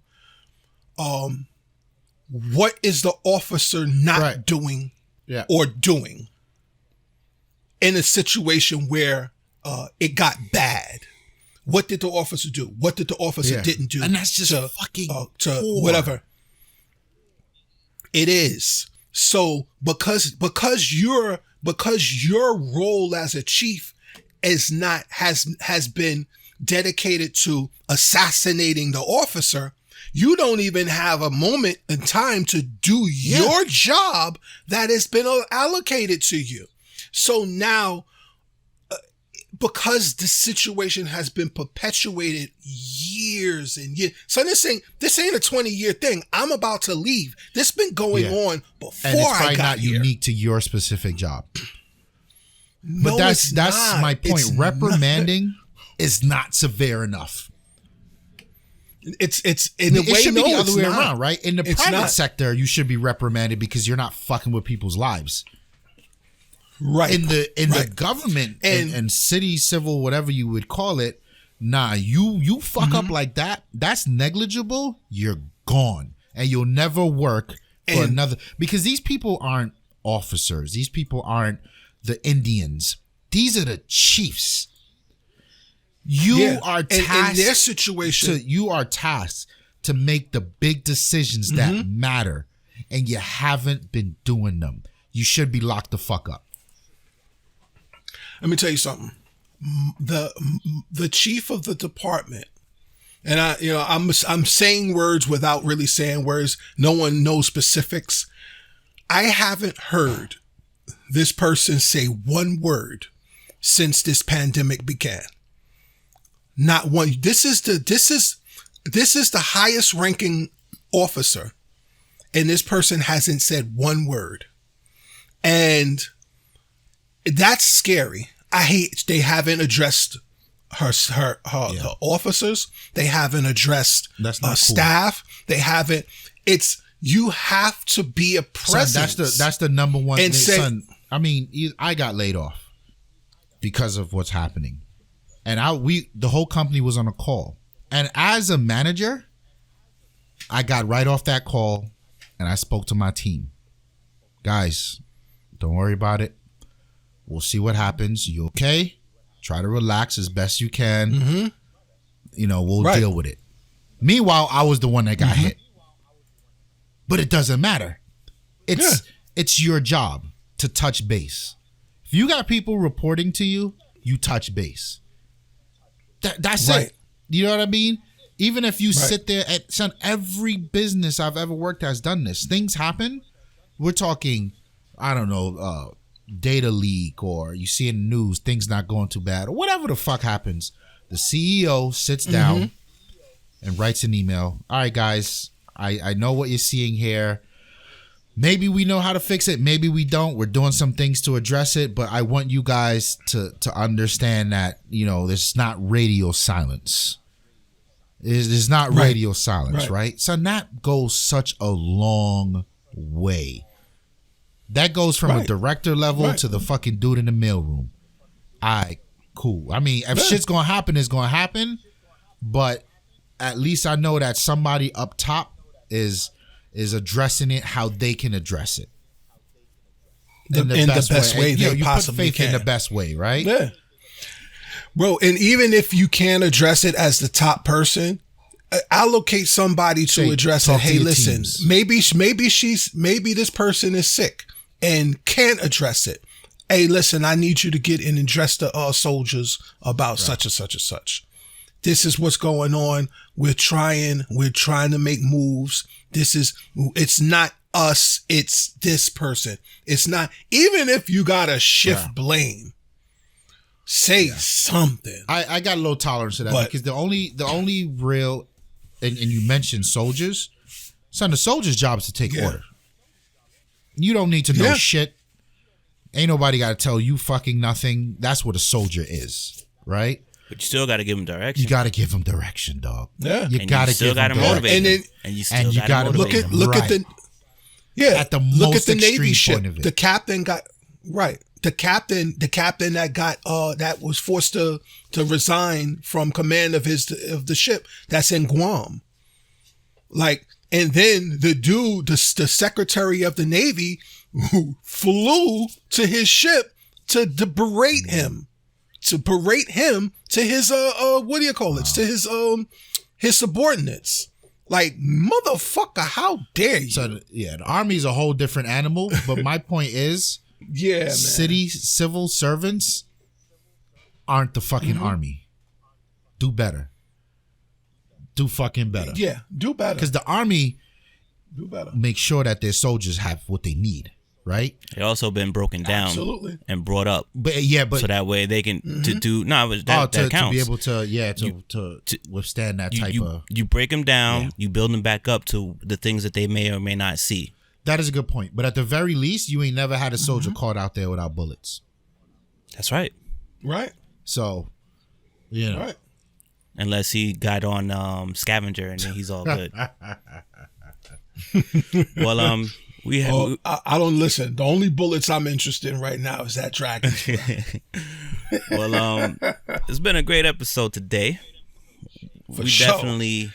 what is the officer not doing or doing in a situation where it got bad. What did the officer do? What did the officer didn't do? And that's just fucking whatever. It is. So because your role as a chief has been dedicated to assassinating the officer, you don't even have a moment in time to do your job that has been allocated to you. So now, because the situation has been perpetuated years and years. So this ain't a 20-year thing. I'm about to leave. This been going on before and it's probably I got not here. Unique to your specific job. No, but that's not. my point. It's Reprimanding is not severe enough. It's in the way. It should be the other way not. around, right? In the private sector, you should be reprimanded because you're not fucking with people's lives. Right. In the government and city, civil, whatever you would call it, nah, you fuck up like that, that's negligible, you're gone. And you'll never work for another, because these people aren't officers. These people aren't the Indians. These are the chiefs. You are tasked in their situation. You are tasked to make the big decisions that matter, and you haven't been doing them. You should be locked the fuck up. Let me tell you something. The chief of the department, and I'm saying words without really saying words. No one knows specifics. I haven't heard this person say one word since this pandemic began. Not one. This is the highest ranking officer, and this person hasn't said one word, and that's scary. I hate they haven't addressed the officers. They haven't addressed staff. They haven't. You have to be a presence. Son, that's the number one and thing. Son, I mean, I got laid off because of what's happening. And the whole company was on a call. And as a manager, I got right off that call and I spoke to my team. Guys, don't worry about it. We'll see what happens. You okay? Try to relax as best you can. Mm-hmm. You know, we'll deal with it. Meanwhile, I was the one that got hit. But it doesn't matter. It's your job to touch base. If you got people reporting to you, you touch base. That's it. You know what I mean? Even if you sit there every business I've ever worked has done this. Things happen. We're talking, I don't know, data leak, or you see in the news things not going too bad, or whatever the fuck happens. The CEO sits down and writes an email. All right, guys, I know what you're seeing here. Maybe we know how to fix it. Maybe we don't. We're doing some things to address it, but I want you guys to understand that, you know, there's not radio silence. There's not radio silence, right? So that goes such a long way. That goes from a director level to the fucking dude in the mailroom. Cool. I mean, if shit's gonna happen, it's gonna happen. But at least I know that somebody up top is addressing it how they can address it. In the best way they possibly can. In the best way, right? Yeah. Bro, and even if you can't address it as the top person, allocate somebody to address it. Hey, listen, maybe this person is sick and can't address it. Hey, listen, I need you to get in and address the soldiers about such and such and such. This is what's going on. We're trying to make moves. It's not us. It's this person. It's not, even if you gotta shift blame, say something. I got a low tolerance to that, because the only real, and you mentioned soldiers, son, the soldier's job is to take order. You don't need to know shit. Ain't nobody got to tell you fucking nothing. That's what a soldier is, right? But you still got to give him direction. You got to give him direction, dog. Yeah, you got to give him direction. And you still got to motivate him. Look at the at the most Navy ship. Of it. The captain got The captain that got that was forced to resign from command of the ship that's in Guam. Like, and then the dude, the secretary of the Navy, who flew to his ship to berate him, to his what do you call it? To his subordinates. Like, motherfucker, how dare you? So the Army's a whole different animal. But my point is, man. Civil servants aren't the fucking Army. Do better. Do fucking better. Yeah, do better. Because the Army do better. Make sure that their soldiers have what they need, right? They also been broken down and brought up. But so that way they can to do that counts. To be able to withstand that type of. You break them down, you build them back up to the things that they may or may not see. That is a good point. But at the very least, you ain't never had a soldier caught out there without bullets. That's right. Right. So, you know. Right. Unless he got on Scavenger and then he's all good. Well, I don't listen. The only bullets I'm interested in right now is that dragon. Well, it's been a great episode today. We definitely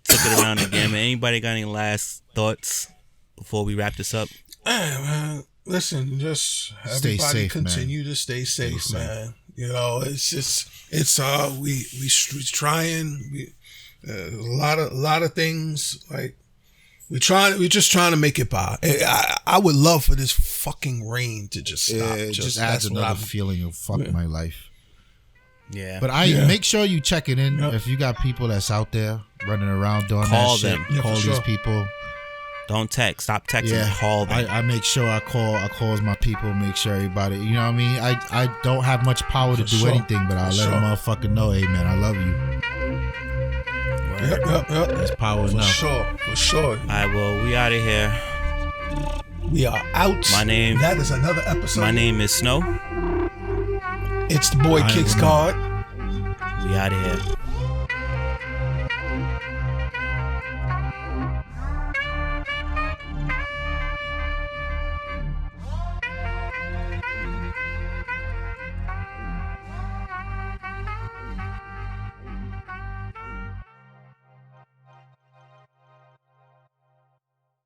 took it around again. Man, anybody got any last thoughts before we wrap this up? Hey, man, listen, just everybody continue to stay safe, man. You know, we trying a lot of things, like we're just trying to make it by. I would love for this fucking rain to just stop. Just adds another feeling of fuck my life. Yeah, but make sure you check it in. If you got people that's out there running around doing call that them. shit, call these people. Don't text. Stop texting. Call them. I make sure I calls my people. Make sure everybody. You know what I mean? I don't have much power to do anything, but I'll let a motherfucker know, hey man, I love you. Yep. That's power enough. For sure. All right, well, we out of here. We are out. That is another episode. My name is Snow. It's the boy Kicks Card. We out of here.